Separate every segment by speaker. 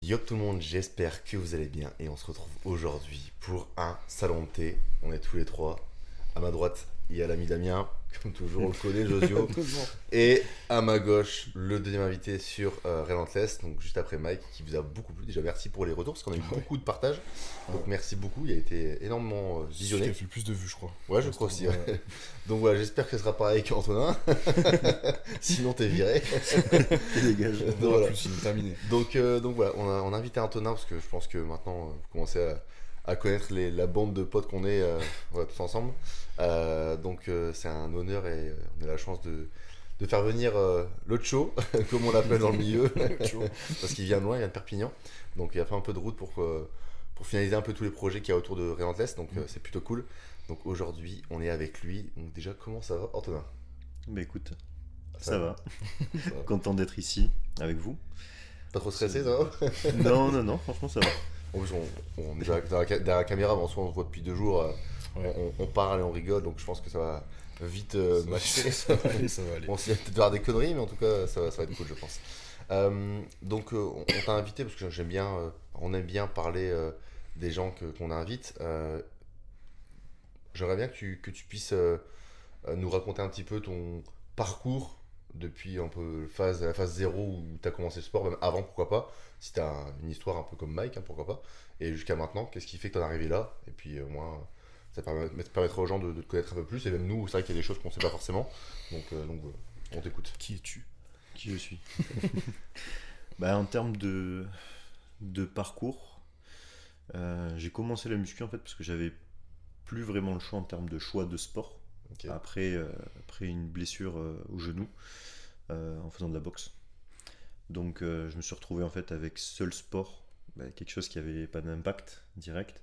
Speaker 1: Yo tout le monde, j'espère que vous allez bien et on se retrouve aujourd'hui pour un salon de thé. On est tous les trois. À ma droite, il y a l'ami Damien, comme toujours on le connaît, Josio. Et à ma gauche, le deuxième invité sur Relentless, donc juste après Mike, qui vous a beaucoup plu. Déjà merci pour les retours, parce qu'on a eu beaucoup de partages. Donc merci beaucoup, il a été énormément
Speaker 2: C'est celui qui
Speaker 1: visionné.
Speaker 2: a fait le plus de vues, je crois.
Speaker 1: Ouais, je crois aussi. Ouais. Donc voilà, j'espère que ce sera pareil qu'Antonin. Sinon t'es viré.
Speaker 2: Et dégage.
Speaker 1: Donc,
Speaker 2: Non,
Speaker 1: voilà.
Speaker 2: plus, il est terminé.
Speaker 1: Donc voilà, on a invité Antonin parce que je pense que maintenant vous commencez à connaître la bande de potes qu'on est voilà, tous ensemble. C'est un honneur et on a la chance de faire venir le Cho, comme on l'appelle dans le milieu, parce qu'il vient de loin, il vient de Perpignan. Donc il a fait un peu de route pour finaliser un peu tous les projets qu'il y a autour de Relentless, donc c'est plutôt cool. Donc aujourd'hui, on est avec lui. Donc déjà, comment ça va, Antonin?
Speaker 3: Bah écoute,
Speaker 1: Ça
Speaker 3: ça
Speaker 1: va.
Speaker 3: va.
Speaker 1: Ça va.
Speaker 3: Content d'être ici avec vous.
Speaker 1: Pas trop stressé, ça va?
Speaker 3: Non, franchement ça va.
Speaker 1: En plus, on est déjà derrière la caméra, mais en soi, on se voit depuis 2 jours.
Speaker 2: Ouais.
Speaker 1: On parle et on rigole, donc je pense que ça va vite matcher.
Speaker 2: Ça va aller, ça va aller.
Speaker 1: On s'y va peut-être faire des conneries, mais en tout cas, ça va être cool, je pense. On t'a invité parce que on aime bien parler des gens qu'on invite. J'aimerais bien que tu puisses nous raconter un petit peu ton parcours depuis un peu la phase zéro où tu as commencé le sport, même avant, pourquoi pas. Si tu as une histoire un peu comme Mike, hein, pourquoi pas. Et jusqu'à maintenant, qu'est-ce qui fait que tu en es arrivé là? Et puis au moins, permettra aux gens de te connaître un peu plus. Et même nous, c'est vrai qu'il y a des choses qu'on ne sait pas forcément. Voilà, on t'écoute.
Speaker 2: Qui es-tu?
Speaker 3: Qui je suis. Bah en termes de parcours, j'ai commencé la muscu en fait parce que j'avais plus vraiment le choix en termes de choix de sport.
Speaker 1: Ok.
Speaker 3: Après une blessure au genou en faisant de la boxe. Donc je me suis retrouvé en fait avec seul sport, quelque chose qui avait pas d'impact direct.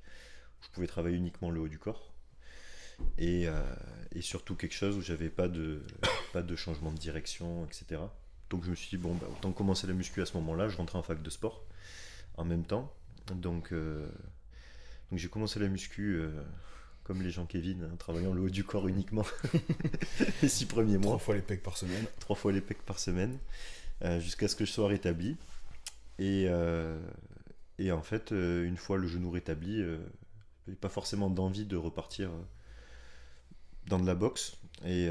Speaker 3: Je pouvais travailler uniquement le haut du corps et surtout quelque chose où j'avais pas de changement de direction, etc. Donc je me suis dit bon autant commencer la muscu à ce moment-là. Je rentrais en fac de sport en même temps. Donc j'ai commencé la muscu comme les gens Kevin, en travaillant le haut du corps uniquement les 6 premiers mois.
Speaker 2: 3 fois les pecs par semaine.
Speaker 3: 3 fois les pecs par semaine, jusqu'à ce que je sois rétabli. Et, euh, et en fait, une fois le genou rétabli, j'avais pas forcément d'envie de repartir dans de la boxe. Et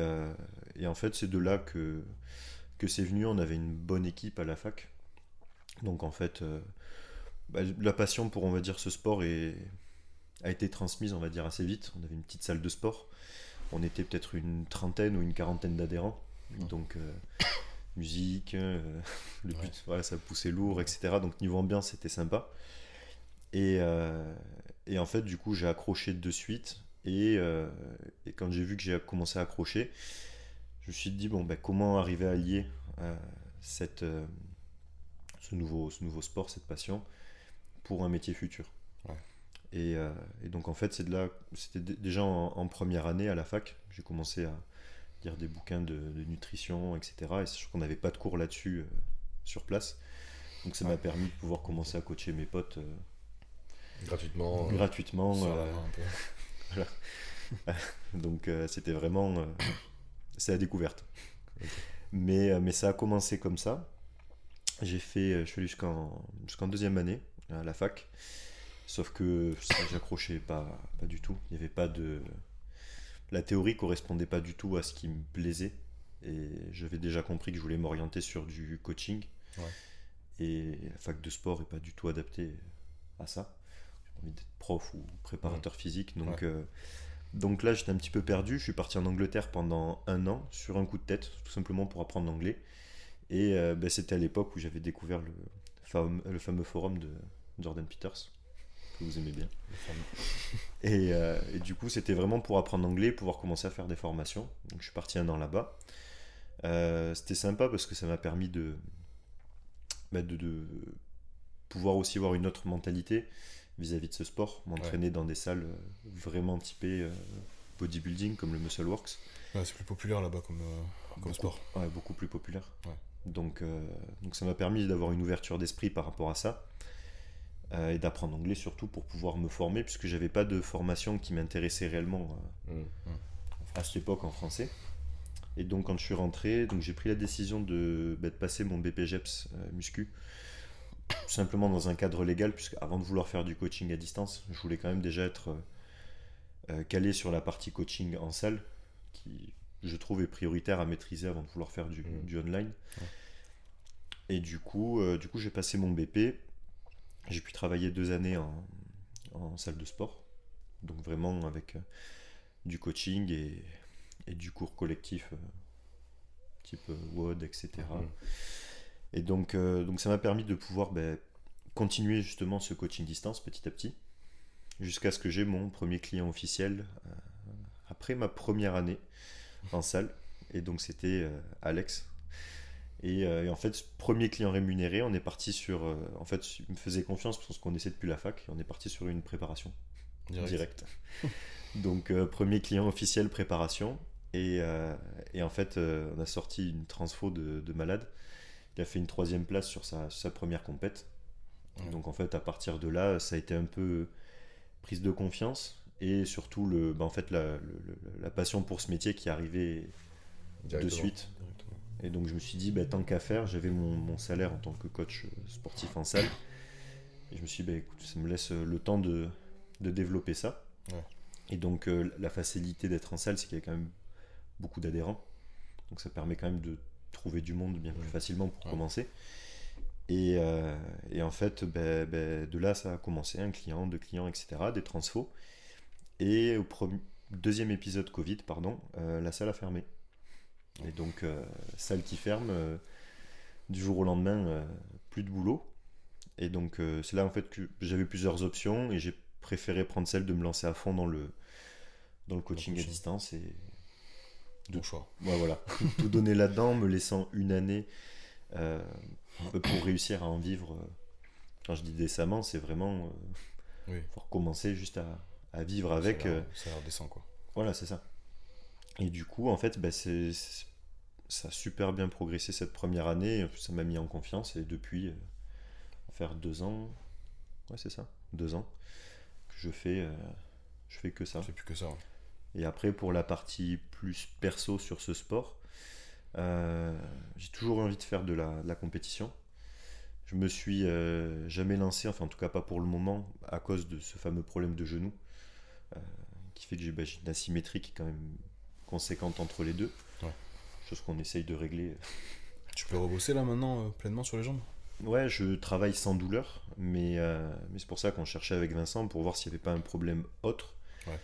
Speaker 3: en fait, c'est de là que c'est venu. On avait une bonne équipe à la fac. Donc en fait, la passion pour, on va dire, ce sport a été transmise, on va dire, assez vite. On avait une petite salle de sport. On était peut-être une trentaine ou une quarantaine d'adhérents. Donc musique, le but, voilà, ça poussait lourd, etc. Donc niveau ambiance, c'était sympa. Et en fait, du coup, j'ai accroché de suite. Et quand j'ai vu que j'ai commencé à accrocher, je me suis dit, bon, comment arriver à lier cette, ce nouveau sport, cette passion, pour un métier futur.
Speaker 2: Ouais.
Speaker 3: Et donc, en fait, c'était déjà en première année à la fac. J'ai commencé à lire des bouquins de nutrition, etc. Et c'est sûr qu'on n'avait pas de cours là-dessus sur place. Donc ça m'a permis de pouvoir commencer à coacher mes potes gratuitement.
Speaker 2: Sur la main un peu.
Speaker 3: Voilà. Donc c'était vraiment... c'est la découverte. Mais ça a commencé comme ça. Je suis allé jusqu'en deuxième année à la fac. Sauf que j'accrochais pas du tout. Il n'y avait pas de... La théorie correspondait pas du tout à ce qui me plaisait. Et j'avais déjà compris que je voulais m'orienter sur du coaching.
Speaker 2: Ouais.
Speaker 3: Et la fac de sport n'est pas du tout adaptée à ça. J'ai envie d'être prof ou préparateur physique. Donc là, j'étais un petit peu perdu. Je suis parti en Angleterre pendant 1 an sur un coup de tête, tout simplement pour apprendre l'anglais. Et c'était à l'époque où j'avais découvert le fameux forum de Jordan Peters, que vous aimez bien. Et du coup, c'était vraiment pour apprendre l'anglais, pouvoir commencer à faire des formations. Donc je suis parti 1 an là-bas. C'était sympa parce que ça m'a permis de pouvoir aussi avoir une autre mentalité vis-à-vis de ce sport, m'entraîner dans des salles vraiment typées bodybuilding comme le Muscleworks.
Speaker 2: Ouais, c'est plus populaire là-bas comme sport.
Speaker 3: Ouais, beaucoup plus populaire.
Speaker 2: Ouais.
Speaker 3: Donc ça m'a permis d'avoir une ouverture d'esprit par rapport à ça et d'apprendre l'anglais surtout pour pouvoir me former puisque j'avais pas de formation qui m'intéressait réellement à cette époque en français. Et donc quand je suis rentré, donc j'ai pris la décision de passer mon BPGEPS muscu tout simplement dans un cadre légal, puisque avant de vouloir faire du coaching à distance, je voulais quand même déjà être calé sur la partie coaching en salle, qui je trouve est prioritaire à maîtriser avant de vouloir faire du online.
Speaker 2: Ouais.
Speaker 3: Et du coup j'ai passé mon BP, j'ai pu travailler 2 années en salle de sport, donc vraiment avec du coaching et du cours collectif type WOD, etc. Et donc ça m'a permis de pouvoir continuer justement ce coaching distance petit à petit, jusqu'à ce que j'ai mon premier client officiel après ma première année en salle. Et donc c'était Alex. Et en fait, ce premier client rémunéré, on est parti sur... en fait, il me faisait confiance parce qu'on connaissait depuis la fac. Et on est parti sur une préparation directe. Donc premier client officiel, préparation. Et en fait, on a sorti une transfo de malade. Il a fait une 3e place sur sa première compète.
Speaker 2: Ouais.
Speaker 3: Donc en fait, à partir de là, ça a été un peu prise de confiance. Et surtout, en fait, la passion pour ce métier qui arrivait de suite.
Speaker 2: Directement.
Speaker 3: Et donc je me suis dit, tant qu'à faire, j'avais mon salaire en tant que coach sportif en salle. Et je me suis dit, écoute, ça me laisse le temps de développer ça.
Speaker 2: Ouais.
Speaker 3: Et donc la facilité d'être en salle, c'est qu'il y a quand même beaucoup d'adhérents. Donc ça permet quand même de trouver du monde bien plus facilement pour commencer. Et en fait, de là, ça a commencé, 1 client, 2 clients, etc., des transfos. Et au 2e épisode Covid, la salle a fermé. Et donc, salle qui ferme, du jour au lendemain, plus de boulot. Et donc, c'est là en fait que j'avais plusieurs options et j'ai préféré prendre celle de me lancer à fond dans le coaching à distance. Et
Speaker 2: Bon choix.
Speaker 3: ouais, voilà, tout donner là-dedans, me laissant 1 année pour réussir à en vivre. Quand je dis décemment, c'est vraiment pour commencer juste à vivre avec.
Speaker 2: Ça a l'air décent, quoi.
Speaker 3: Voilà, c'est ça. Et du coup, en fait, ça a super bien progressé cette première année. Ça m'a mis en confiance et depuis, faire 2 ans, ouais, c'est ça, 2 ans que je fais que ça.
Speaker 2: Je fais plus que ça. Ouais.
Speaker 3: Et après, pour la partie plus perso sur ce sport, j'ai toujours eu envie de faire de la compétition. Je me suis jamais lancé, enfin en tout cas pas pour le moment, à cause de ce fameux problème de genou, qui fait que j'ai une asymétrie qui est quand même conséquente entre les deux.
Speaker 2: Ouais.
Speaker 3: Chose qu'on essaye de régler.
Speaker 2: Tu peux rebosser là maintenant pleinement sur les jambes?
Speaker 3: Ouais, je travaille sans douleur, mais c'est pour ça qu'on cherchait avec Vincent pour voir s'il n'y avait pas un problème autre.
Speaker 2: Ouais.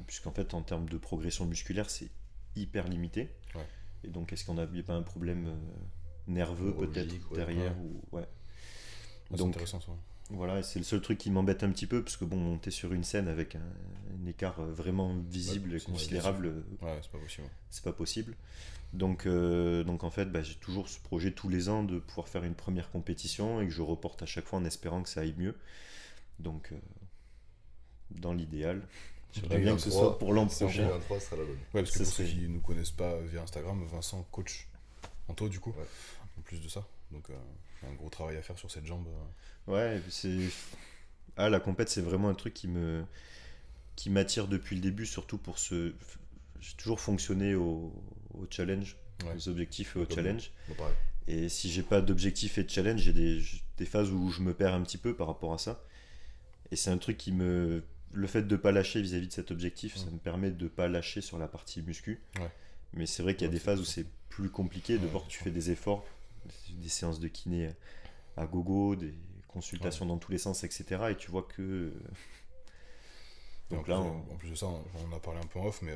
Speaker 3: Puisqu'en fait, en termes de progression musculaire, c'est hyper limité.
Speaker 2: Ouais.
Speaker 3: Et donc, est-ce qu'on n'avait pas un problème nerveux peut-être derrière ou... Ouais.
Speaker 2: Ah,
Speaker 3: Donc,
Speaker 2: c'est intéressant ça.
Speaker 3: Voilà, c'est le seul truc qui m'embête un petit peu, parce que bon, monter sur une scène avec un écart vraiment visible et considérable,
Speaker 2: ouais, c'est pas possible.
Speaker 3: c'est pas possible. Donc en fait, j'ai toujours ce projet tous les ans de pouvoir faire une première compétition et que je reporte à chaque fois en espérant que ça aille mieux. Donc, dans l'idéal, j'aimerais bien que ce soit pour l'an prochain.
Speaker 1: 2023 sera la bonne.
Speaker 2: Ouais, parce que pour ceux qui ne nous connaissent pas via Instagram, Vincent coach Anto du coup, en plus de ça. Donc, il y a un gros travail à faire sur cette jambe.
Speaker 3: Ouais, la compète, c'est vraiment un truc qui m'attire depuis le début, surtout pour ce... J'ai toujours fonctionné au challenge, aux objectifs et au challenge.
Speaker 1: Pareil.
Speaker 3: Et si j'ai pas d'objectif et de challenge, j'ai des phases où je me perds un petit peu par rapport à ça. Et c'est un truc le fait de pas lâcher vis-à-vis de cet objectif, ça me permet de pas lâcher sur la partie muscu.
Speaker 2: Ouais.
Speaker 3: Mais c'est vrai qu'il y a des phases où c'est plus compliqué de voir que tu fais des efforts, des séances de kiné à gogo, des consultations dans tous les sens, etc. Et tu vois que...
Speaker 2: Donc là, en plus de ça, on a parlé un peu en off, mais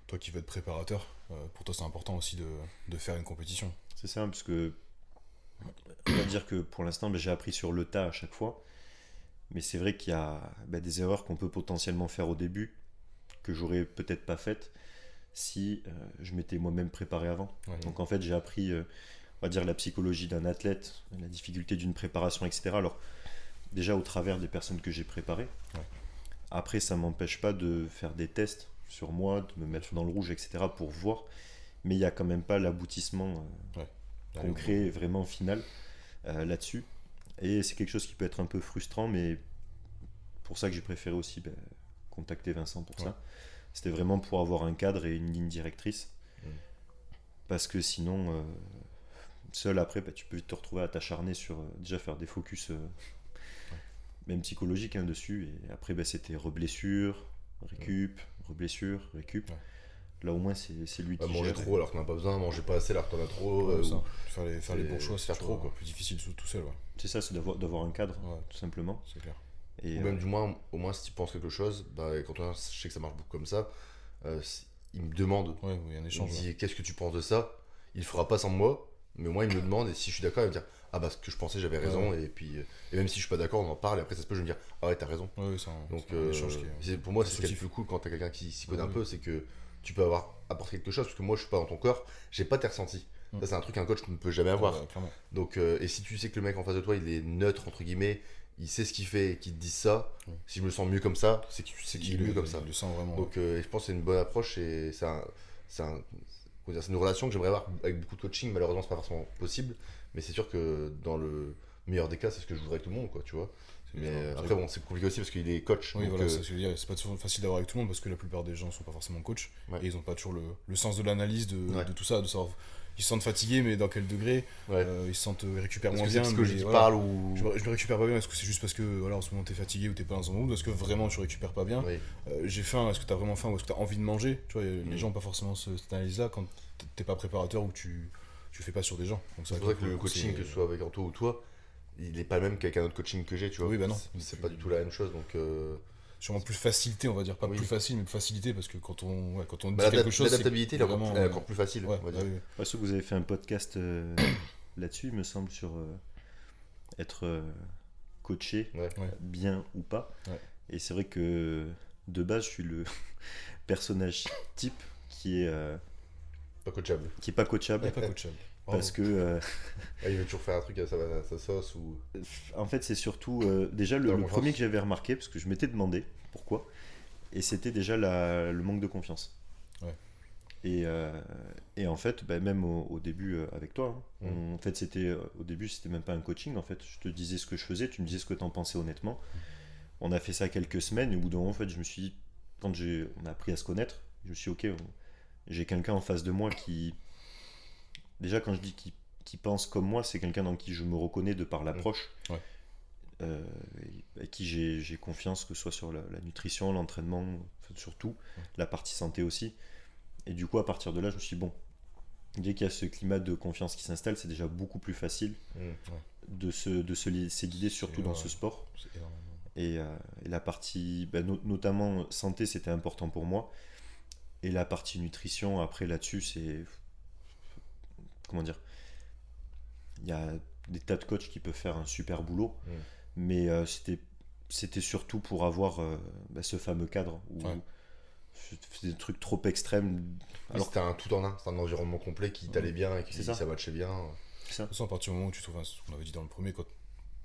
Speaker 2: toi qui veux être préparateur, pour toi c'est important aussi de faire une compétition.
Speaker 3: C'est ça, parce que on va dire que pour l'instant, j'ai appris sur le tas à chaque fois. Mais c'est vrai qu'il y a des erreurs qu'on peut potentiellement faire au début, que j'aurais peut-être pas faites si je m'étais moi-même préparé avant.
Speaker 2: Ouais.
Speaker 3: Donc en fait, j'ai appris, on va dire, la psychologie d'un athlète, la difficulté d'une préparation, etc. Alors, déjà au travers des personnes que j'ai préparées.
Speaker 2: Ouais.
Speaker 3: Après, ça m'empêche pas de faire des tests sur moi, de me mettre dans le rouge, etc. pour voir. Mais il n'y a quand même pas l'aboutissement concret, vraiment final là-dessus. Et c'est quelque chose qui peut être un peu frustrant, mais pour ça que j'ai préféré aussi contacter Vincent pour ça. C'était vraiment pour avoir un cadre et une ligne directrice. Parce que sinon, Seul après, tu peux vite te retrouver à t'acharner sur déjà faire des focus même psychologiques dessus. Et après, c'était reblessure, récup, reblessure, récup.
Speaker 2: Ouais.
Speaker 3: Là au moins c'est lui qui
Speaker 1: manger
Speaker 3: gère.
Speaker 1: trop alors qu'on n'a pas besoin, manger pas assez alors qu'on en a trop.
Speaker 2: Faire les bons choix, c'est
Speaker 1: trop quoi.
Speaker 2: plus difficile tout seul. Ouais.
Speaker 3: C'est ça, c'est d'avoir un cadre, tout simplement.
Speaker 2: C'est clair.
Speaker 3: Et,
Speaker 1: ou même du moins, au moins si tu penses quelque chose, quand je sais que ça marche beaucoup comme ça, il me demande,
Speaker 2: il y a un échange.
Speaker 1: Il me dit qu'est-ce que tu penses de ça, il le fera pas sans moi, mais moi il me le demande et si je suis d'accord il va me dire ah bah ce que je pensais j'avais raison et puis et même si je suis pas d'accord on en parle et après ça se peut je vais me dire ah ouais t'as raison. Donc
Speaker 2: c'est un échange
Speaker 1: pour moi c'est ce qui est le plus cool quand t'as quelqu'un qui s'y connaît un peu, c'est que tu peux apporter quelque chose parce que moi je suis pas dans ton corps, j'ai pas tes ressentis. Ça c'est un truc qu'un coach ne peut jamais avoir. Donc et si tu sais que le mec en face de toi il est neutre entre guillemets, il sait ce qu'il fait et qu'il te dit ça, si je me sens mieux comme ça, c'est qu'il est mieux comme ça.
Speaker 2: Il le sent vraiment.
Speaker 1: Donc je pense que c'est une bonne approche et c'est une relation que j'aimerais avoir avec beaucoup de coaching. Malheureusement c'est pas forcément possible, mais c'est sûr que dans le meilleur des cas c'est ce que je voudrais avec tout le monde quoi, tu vois. Mais après bon c'est compliqué aussi parce qu'il est coach.
Speaker 2: Oui voilà, c'est pas toujours facile d'avoir avec tout le monde parce que la plupart des gens sont pas forcément coach et ils ont pas toujours le sens de l'analyse de tout ça, de savoir. Ils se sentent fatigués mais dans quel degré, ils se sentent récupèrent moins bien.
Speaker 1: Est-ce que je parle ou
Speaker 2: je me récupère pas bien, est-ce que c'est juste parce que voilà, en ce moment t'es fatigué ou t'es pas dans un mood, ou est-ce que vraiment tu récupères pas bien, j'ai faim, est-ce que t'as vraiment faim ou est-ce que t'as envie de manger, tu vois, les gens ont pas forcément cette analyse là quand t'es pas préparateur ou tu fais pas sur des gens. Donc
Speaker 1: c'est vrai que le coaching que ce soit avec Anto ou toi il est pas le même qu'avec un autre coaching que j'ai, tu vois.
Speaker 2: Oui bah non,
Speaker 1: c'est pas du tout la même chose donc
Speaker 2: sûrement plus facilité, on va dire, pas plus facile mais plus facilité parce que quand on dit quelque chose
Speaker 1: l'adaptabilité est encore plus facile, on va dire.
Speaker 3: Parce que vous avez fait un podcast là-dessus il me semble sur être coaché bien ou pas, et c'est vrai que de base je suis le personnage type qui est
Speaker 1: pas coachable,
Speaker 3: parce que
Speaker 1: il veut toujours faire un truc à sa sauce ou
Speaker 3: en fait c'est surtout déjà le premier que j'avais remarqué parce que je m'étais demandé pourquoi, et c'était déjà le manque de confiance. Et en fait même au début avec toi en fait c'était au début c'était même pas un coaching, en fait je te disais ce que je faisais, tu me disais ce que t'en pensais honnêtement. On a fait ça quelques semaines et au bout d'un moment en fait je me suis dit, quand on a appris à se connaître, je me suis dit ok, j'ai quelqu'un en face de moi qui, déjà quand je dis qui pense comme moi, c'est quelqu'un dans qui je me reconnais de par l'approche, à qui j'ai confiance, que ce soit sur la nutrition, l'entraînement, surtout la partie santé aussi. Et du coup à partir de là je me suis dit bon, dès qu'il y a ce climat de confiance qui s'installe, c'est déjà beaucoup plus facile de se guider, surtout dans ce sport. Et la partie notamment santé c'était important pour moi, et la partie nutrition après là-dessus c'est, comment dire, il y a des tas de coachs qui peuvent faire un super boulot, mais c'était surtout pour avoir ce fameux cadre où c'est des trucs trop extrêmes.
Speaker 1: Alors c'était un tout en un, c'est un environnement complet qui t'allait bien et qui ça matchait bien.
Speaker 2: C'est ça. De toute façon, à partir du moment où tu trouves, ce qu'on avait dit dans le premier, quand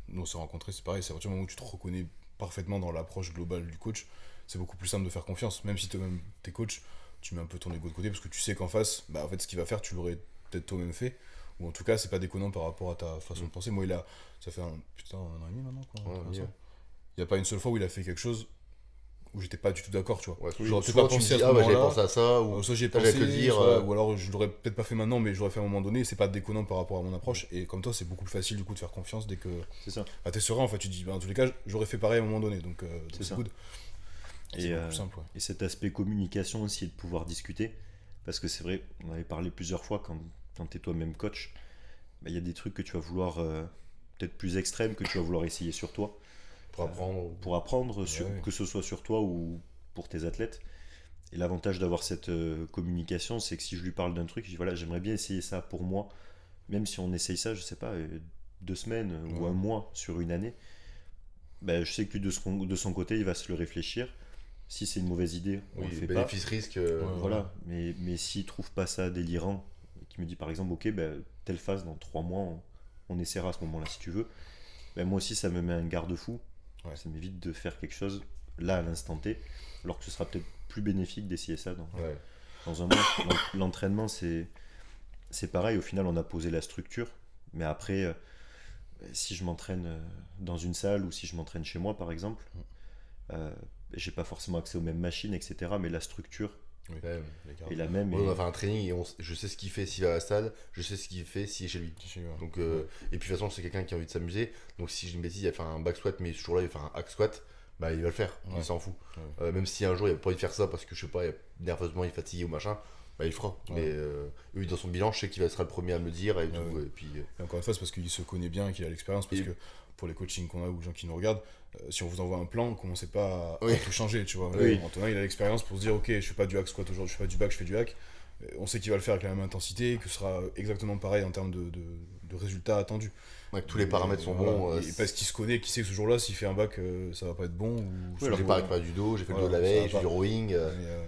Speaker 2: nous on s'est rencontrés, c'est pareil, c'est à partir du moment où tu te reconnais parfaitement dans l'approche globale du coach, c'est beaucoup plus simple de faire confiance. Même si toi-même t'es coach, tu mets un peu ton ego de côté parce que tu sais qu'en face, en fait ce qu'il va faire, tu l'aurais peut-être toi-même fait. Ou en tout cas, c'est pas déconnant par rapport à ta façon de penser. Moi, ça fait un an et demi maintenant. Il n'y a pas une seule fois où il a fait quelque chose où j'étais pas du tout d'accord, tu vois. J'aurais peut-être pas pensé à ce moment-là.
Speaker 1: J'avais pensé à ça, ou
Speaker 2: soit j'ai pensé, le dire, ou alors je l'aurais peut-être pas fait maintenant, mais je l'aurais fait à un moment donné. C'est pas déconnant par rapport à mon approche. Et comme toi, c'est beaucoup plus facile du coup de faire confiance dès que.
Speaker 3: C'est ça.
Speaker 2: T'es serein, en fait, tu dis, en tous les cas, j'aurais fait pareil à un moment donné. Donc c'est good.
Speaker 3: Et plus simple, et cet aspect communication aussi, et de pouvoir discuter. Parce que c'est vrai, on avait parlé plusieurs fois quand t'es toi-même coach. Il y a des trucs que tu vas vouloir peut-être plus extrêmes, que tu vas vouloir essayer sur toi pour apprendre que ce soit sur toi ou pour tes athlètes. Et l'avantage d'avoir cette communication, c'est que si je lui parle d'un truc, je dis voilà, j'aimerais bien essayer ça pour moi, même si on essaye ça, je sais pas, 2 semaines ou un mois sur une année, je sais que de son côté il va se le réfléchir. Si c'est une mauvaise idée, on le fait
Speaker 1: bénéfice risque
Speaker 3: voilà. Mais s'il trouve pas ça délirant, qui me dit par exemple ok, telle phase dans 3 mois on essaiera à ce moment là si tu veux, moi aussi ça me met un garde-fou, ça m'évite de faire quelque chose là à l'instant T, alors que ce sera peut-être plus bénéfique d'essayer ça dans un mois. Donc, l'entraînement c'est pareil, au final on a posé la structure, mais après si je m'entraîne dans une salle ou si je m'entraîne chez moi par exemple, j'ai pas forcément accès aux mêmes machines, etc. Mais la structure
Speaker 2: Oui.
Speaker 1: Ouais,
Speaker 2: Les gars.
Speaker 3: Et la même,
Speaker 1: on a fait un training et je sais ce qu'il fait s'il va à la salle, je sais ce qu'il fait s'il est chez lui. Donc, et puis de toute façon, c'est quelqu'un qui a envie de s'amuser. Donc si je dis une bêtise, il a fait un back squat, mais ce jour-là, il va faire un hack squat, bah il va le faire, il s'en fout. Même si un jour il a pas envie de faire ça parce que je sais pas, nerveusement il est fatigué ou machin, bah il le fera. Mais lui, dans son bilan, je sais qu'il sera le premier à me le dire et tout. Et puis,
Speaker 2: Et encore une fois, c'est parce qu'il se connaît bien et qu'il a l'expérience. Parce que pour les coachings qu'on a ou les gens qui nous regardent, si on vous envoie un plan, commencez pas à tout changer, tu vois. Antonin, il a l'expérience pour se dire, ok, je fais pas du hack squat aujourd'hui, je fais pas du back, je fais du hack. On sait qu'il va le faire avec la même intensité, que ce sera exactement pareil en termes de résultats attendus.
Speaker 1: que tous les paramètres sont bons.
Speaker 2: Et parce qu'il se connaît, qu'il sait que ce jour-là, s'il fait un back, ça va pas être bon.
Speaker 1: J'ai pas du dos, j'ai fait le dos de la veille, j'ai fait du rowing.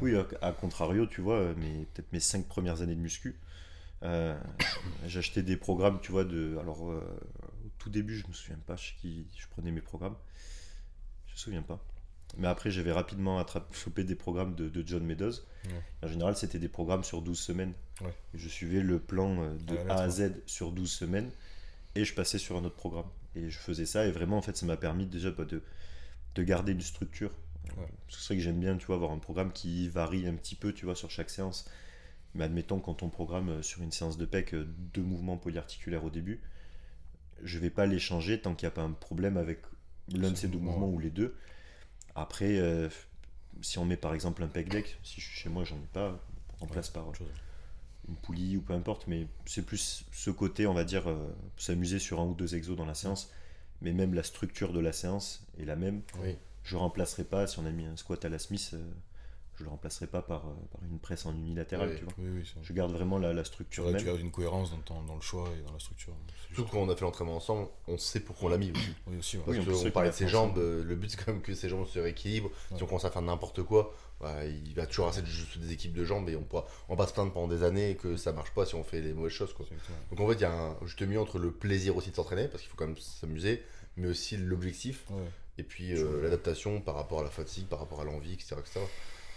Speaker 3: Oui, à contrario, tu vois, peut-être mes 5 premières années de muscu, j'achetais des programmes, tu vois, alors au tout début, je me souviens pas chez qui je prenais mes programmes, je me souviens pas. Mais après, j'avais rapidement chopé des programmes de John Meadows. En général, c'était des programmes sur 12 semaines. Et je suivais le plan de A à Z sur 12 semaines et je passais sur un autre programme. Et je faisais ça et vraiment, en fait, ça m'a permis déjà de garder une structure. C'est vrai que j'aime bien, tu vois, avoir un programme qui varie un petit peu, tu vois, sur chaque séance. Mais admettons, quand on programme sur une séance de PEC 2 mouvements polyarticulaires au début, je vais pas les changer tant qu'il n'y a pas un problème avec l'un de ces 2 mouvements ou les deux. Après, si on met par exemple un pec deck, si je suis chez moi, j'en ai pas, on remplace par une poulie ou peu importe, mais c'est plus ce côté, on va dire, s'amuser sur 1 ou 2 exos dans la séance, mais même la structure de la séance est la même. Je remplacerai pas, si on a mis un squat à la Smith, je le remplacerai pas par une presse en unilatéral, tu vois. Je garde vraiment la structure même.
Speaker 2: Tu gardes une cohérence dans le choix et dans la structure.
Speaker 1: Surtout quand on a fait l'entraînement ensemble, on sait pourquoi on l'a mis aussi. Parce qu'on
Speaker 3: on
Speaker 1: parlait de ses jambes, le but c'est quand même que ses jambes se rééquilibrent. Si on commence à faire n'importe quoi, il va toujours rester juste des équipes de jambes et on va se plaindre pendant des années que ça marche pas si on fait les mauvaises choses, quoi. Donc en fait, il y a un juste milieu entre le plaisir aussi de s'entraîner, parce qu'il faut quand même s'amuser, mais aussi l'objectif, et puis l'adaptation par rapport à la fatigue, par rapport à l'envie, etc.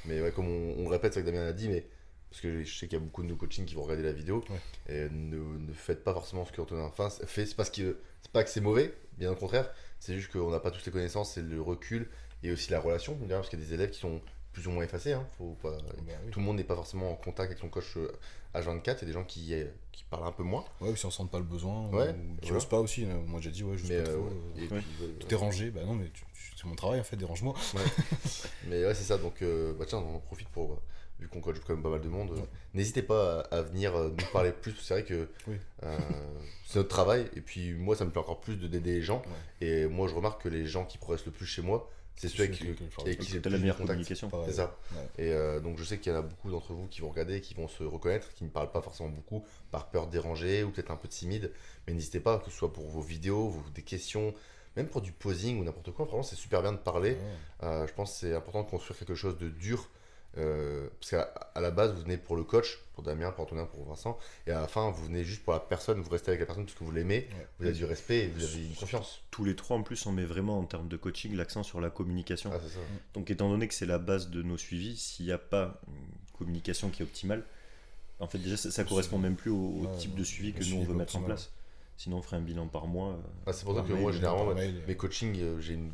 Speaker 1: Mais comme on le répète, c'est que Damien a dit, mais parce que je sais qu'il y a beaucoup de nos coachings qui vont regarder la vidéo, et ne faites pas forcément ce qu'Antonin fait. C'est pas que c'est mauvais, bien au contraire, c'est juste qu'on n'a pas toutes les connaissances et le recul, et aussi la relation, parce qu'il y a des élèves qui sont plus ou moins effacés. Tout le monde n'est pas forcément en contact avec son coach H24, il y a des gens qui parlent un peu moins.
Speaker 2: Ou si on sent pas le besoin, ou qui n'osent pas aussi. Moi j'ai dit, je sais pas trop. Tout est rangé, bah non, mais c'est mon travail en fait, dérange-moi.
Speaker 1: Mais c'est ça, donc tiens, on en profite pour, vu qu'on coach quand même pas mal de monde, n'hésitez pas à venir nous parler plus, c'est vrai que c'est notre travail, et puis moi ça me plaît encore plus d'aider les gens, et moi je remarque que les gens qui progressent le plus chez moi, c'est ceux avec qui j'ai
Speaker 3: la meilleure communication.
Speaker 1: C'est ça. Et donc je sais qu'il y en a beaucoup d'entre vous qui vont regarder, qui vont se reconnaître, qui ne parlent pas forcément beaucoup, par peur de déranger, ou peut-être un peu timide, mais n'hésitez pas, que ce soit pour vos vidéos, des questions, même pour du posing ou n'importe quoi, vraiment c'est super bien de parler. Je pense que c'est important de construire quelque chose de dur, parce qu'à la base vous venez pour le coach, pour Damien, pour Antonin, pour Vincent, et à la fin vous venez juste pour la personne, vous restez avec la personne parce que vous l'aimez, vous avez du respect et vous avez une confiance.
Speaker 3: Tous les trois en plus on met vraiment en termes de coaching l'accent sur la communication.
Speaker 1: C'est ça.
Speaker 3: Donc étant donné que c'est la base de nos suivis, s'il n'y a pas une communication qui est optimale, en fait déjà ça correspond même plus au type de suivi que nous on veut mettre en place. Sinon on ferait un bilan par mois.
Speaker 1: C'est pour ça que moi généralement mes coachings, j'ai une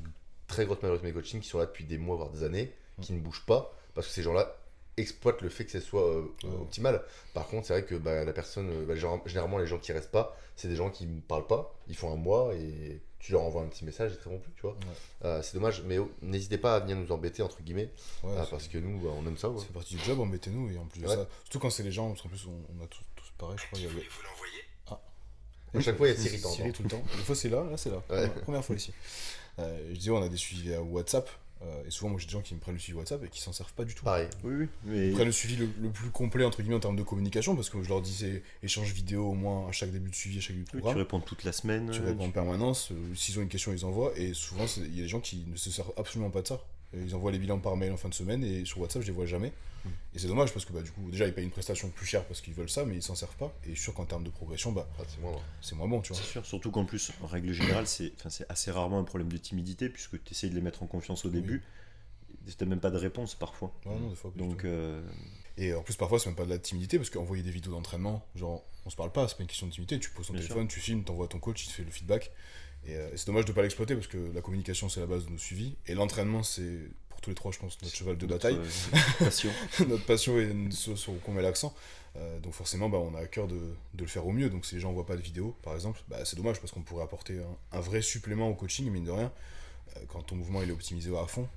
Speaker 1: très grosse majorité de mes coachings qui sont là depuis des mois voire des années, qui ne bougent pas, parce que ces gens-là exploitent le fait que ce soit optimal. Par contre c'est vrai que la personne, généralement les gens qui restent pas, c'est des gens qui ne parlent pas, ils font un mois et tu leur envoies un petit message, ils te répondent plus, tu vois. C'est dommage, mais n'hésitez pas à venir nous embêter entre guillemets, parce que nous on aime ça.
Speaker 2: C'est partie du job, embêtez-nous, et en plus de ça, surtout quand c'est les gens, parce qu'en plus on a tous pareil, je crois.
Speaker 4: Vous l'envoyez.
Speaker 1: À chaque fois il y a Siri
Speaker 2: Siri tout le temps. Des fois c'est là c'est là. Première fois ici. Je disais, on a des suivis à WhatsApp. Et souvent, moi j'ai des gens qui me prennent le suivi WhatsApp et qui s'en servent pas du tout.
Speaker 1: Pareil.
Speaker 3: Mais...
Speaker 2: Ils prennent le suivi le plus complet entre guillemets en termes de communication, parce que je leur disais échange vidéo au moins à chaque début de suivi, à chaque début de programme.
Speaker 3: Tu réponds toute la semaine.
Speaker 2: Tu réponds en permanence. S'ils ont une question, ils envoient. Et souvent, il y a des gens qui ne se servent absolument pas de ça. Ils envoient les bilans par mail en fin de semaine et sur WhatsApp, je les vois jamais. Et c'est dommage parce que du coup, déjà, ils payent une prestation plus chère parce qu'ils veulent ça, mais ils s'en servent pas. Et je suis sûr qu'en termes de progression, c'est moins bon, tu vois.
Speaker 3: C'est sûr, surtout qu'en plus, en règle générale, c'est assez rarement un problème de timidité puisque tu essayes de les mettre en confiance au début. T'as même pas de réponse parfois.
Speaker 2: Non, des fois,
Speaker 3: donc,
Speaker 2: et en plus, parfois, c'est même pas de la timidité parce qu'envoyer des vidéos d'entraînement, genre, on se parle pas, c'est pas une question de timidité. Tu poses ton téléphone, tu filmes, t'envoies à ton coach, il te fait le feedback. Et c'est dommage de pas l'exploiter parce que la communication, c'est la base de nos suivis. Et l'entraînement, c'est pour tous les trois, je pense, notre cheval de bataille,
Speaker 3: passion.
Speaker 2: notre passion et sur qu'on met l'accent. Donc forcément, on a à cœur de le faire au mieux. Donc si les gens voient pas de vidéo, par exemple, c'est dommage parce qu'on pourrait apporter un vrai supplément au coaching, mine de rien. Quand ton mouvement il est optimisé à fond,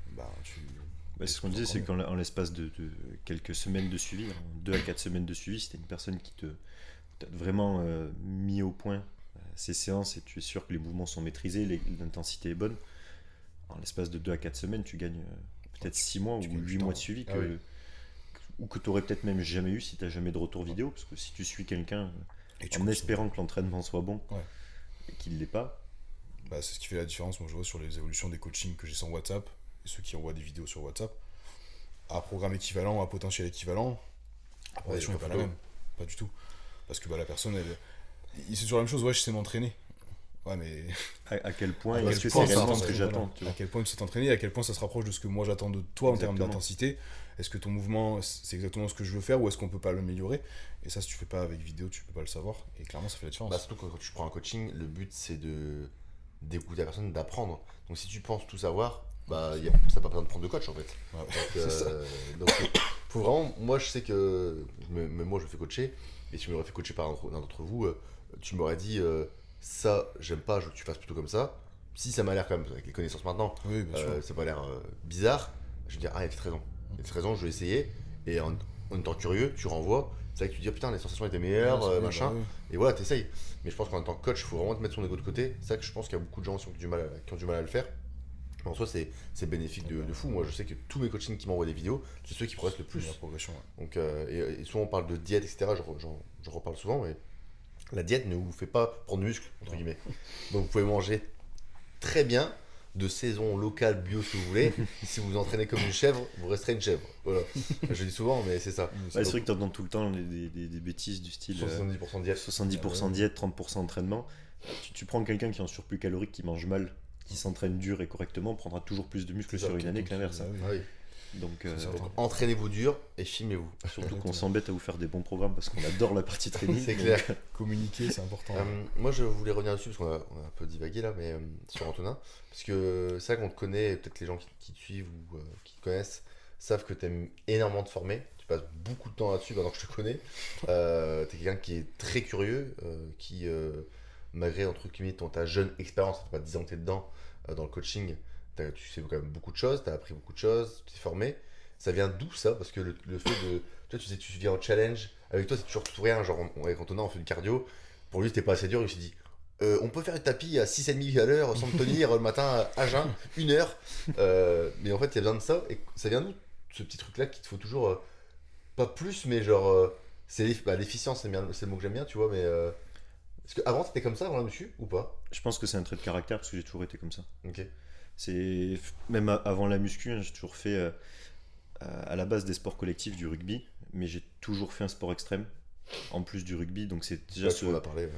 Speaker 3: c'est ce qu'on disait, c'est qu'en l'espace de quelques semaines de suivi, 2 à 4 semaines de suivi, c'était une personne qui t'a vraiment mis au point ces séances et tu es sûr que les mouvements sont maîtrisés, l'intensité est bonne. En l'espace de 2 à 4 semaines, tu gagnes peut-être 6 mois ou 8 mois de suivi ou que tu aurais peut-être même jamais eu si tu n'as jamais de retour vidéo. Parce que si tu suis quelqu'un en espérant que l'entraînement soit bon et qu'il ne l'est pas,
Speaker 2: c'est ce qui fait la différence. Moi, je vois sur les évolutions des coachings que j'ai sans WhatsApp et ceux qui envoient des vidéos sur WhatsApp, à programme équivalent, à potentiel équivalent, la progression n'est pas la même. Pas du tout. Parce que la personne, c'est toujours la même chose. Ouais, je sais m'entraîner. Ouais, mais
Speaker 3: à quel point est-ce que c'est réellement ce que j'attends,
Speaker 2: à quel point tu sais t'entraîner, à quel point ça se rapproche de ce que moi j'attends de toi en termes d'intensité. Est-ce que ton mouvement c'est exactement ce que je veux faire ou est-ce qu'on peut pas l'améliorer? Et ça, si tu fais pas avec vidéo, tu peux pas le savoir. Et clairement, ça fait la différence.
Speaker 1: Surtout quand tu prends un coaching, le but c'est d'écouter la personne, d'apprendre. Donc si tu penses tout savoir, ça n'a pas besoin de prendre de coach en fait. Donc faut vraiment, moi je sais que même moi je me fais coacher et si tu m'aurais fait coacher par l'un d'entre vous, tu m'aurais dit ça j'aime pas, je veux que tu fasses plutôt comme ça. Si ça m'a l'air quand même, avec les connaissances maintenant, ça m'a l'air bizarre, je vais dire il y a peut-être raison. Il y a peut-être raison, je vais essayer. Et en étant curieux, tu renvoies. C'est vrai que tu dis putain les sensations étaient meilleures, machin. Et voilà, t'essayes. Mais je pense qu'en tant que coach, il faut vraiment te mettre son ego de côté. C'est ça que je pense qu'il y a beaucoup de gens qui ont du mal à le faire. Mais en soi, c'est bénéfique de fou. Moi, je sais que tous mes coachings qui m'envoient des vidéos, c'est ceux qui progressent le plus.
Speaker 2: La progression,
Speaker 1: Donc, et souvent on parle de diète, etc. J'en reparle souvent, mais la diète ne vous fait pas prendre de muscle, entre guillemets. Donc, vous pouvez manger très bien, de saison locale, bio, si vous voulez. Si vous entraînez comme une chèvre, vous resterez une chèvre. Voilà. Je dis souvent, mais c'est ça.
Speaker 3: C'est vrai que tu entends tout le temps des bêtises du style
Speaker 1: 70% diète,
Speaker 3: 70% diète, 30% entraînement. Tu prends quelqu'un qui est en surplus calorique, qui mange mal, qui s'entraîne dur et correctement, prendra toujours plus de muscles sur une année que l'inverse. Donc
Speaker 1: entraînez-vous dur et filmez-vous.
Speaker 3: Surtout qu'on s'embête à vous faire des bons programmes parce qu'on adore la partie training.
Speaker 1: C'est clair.
Speaker 2: Communiquer, c'est important.
Speaker 1: Moi, je voulais revenir dessus parce qu'on a un peu divagué là, mais sur Antonin. Parce que c'est vrai qu'on te connaît, peut-être les gens qui te suivent ou qui te connaissent savent que tu aimes énormément te former. Tu passes beaucoup de temps là-dessus maintenant que je te connais. Tu es quelqu'un qui est très curieux, qui, malgré entre guillemets, ta jeune expérience, ça fait pas 10 ans que tu es dedans, dans le coaching. Tu sais quand même beaucoup de choses, tu as appris beaucoup de choses, tu t'es formé. Ça vient d'où ça? Parce que le fait de. Tu sais, tu viens au challenge, avec toi c'est toujours tout rien. Genre, avec Antonin, on fait du cardio. Pour lui, c'était pas assez dur, il s'est dit on peut faire le tapis à 6,5 à l'heure sans me tenir le matin à jeun, 1 heure. Mais en fait, il y a besoin de ça. Et ça vient d'où ce petit truc là qu'il te faut toujours. Pas plus, mais genre. C'est l'efficience, c'est le mot que j'aime bien, tu vois. Mais. Est-ce qu'avant, t'étais comme ça avant la muscu ou pas?
Speaker 3: Je pense que c'est un trait de caractère parce que j'ai toujours été comme ça.
Speaker 1: Ok.
Speaker 3: C'est même avant la muscu, j'ai toujours fait à la base des sports collectifs du rugby, mais j'ai toujours fait un sport extrême en plus du rugby, donc c'est déjà
Speaker 1: on a parlé.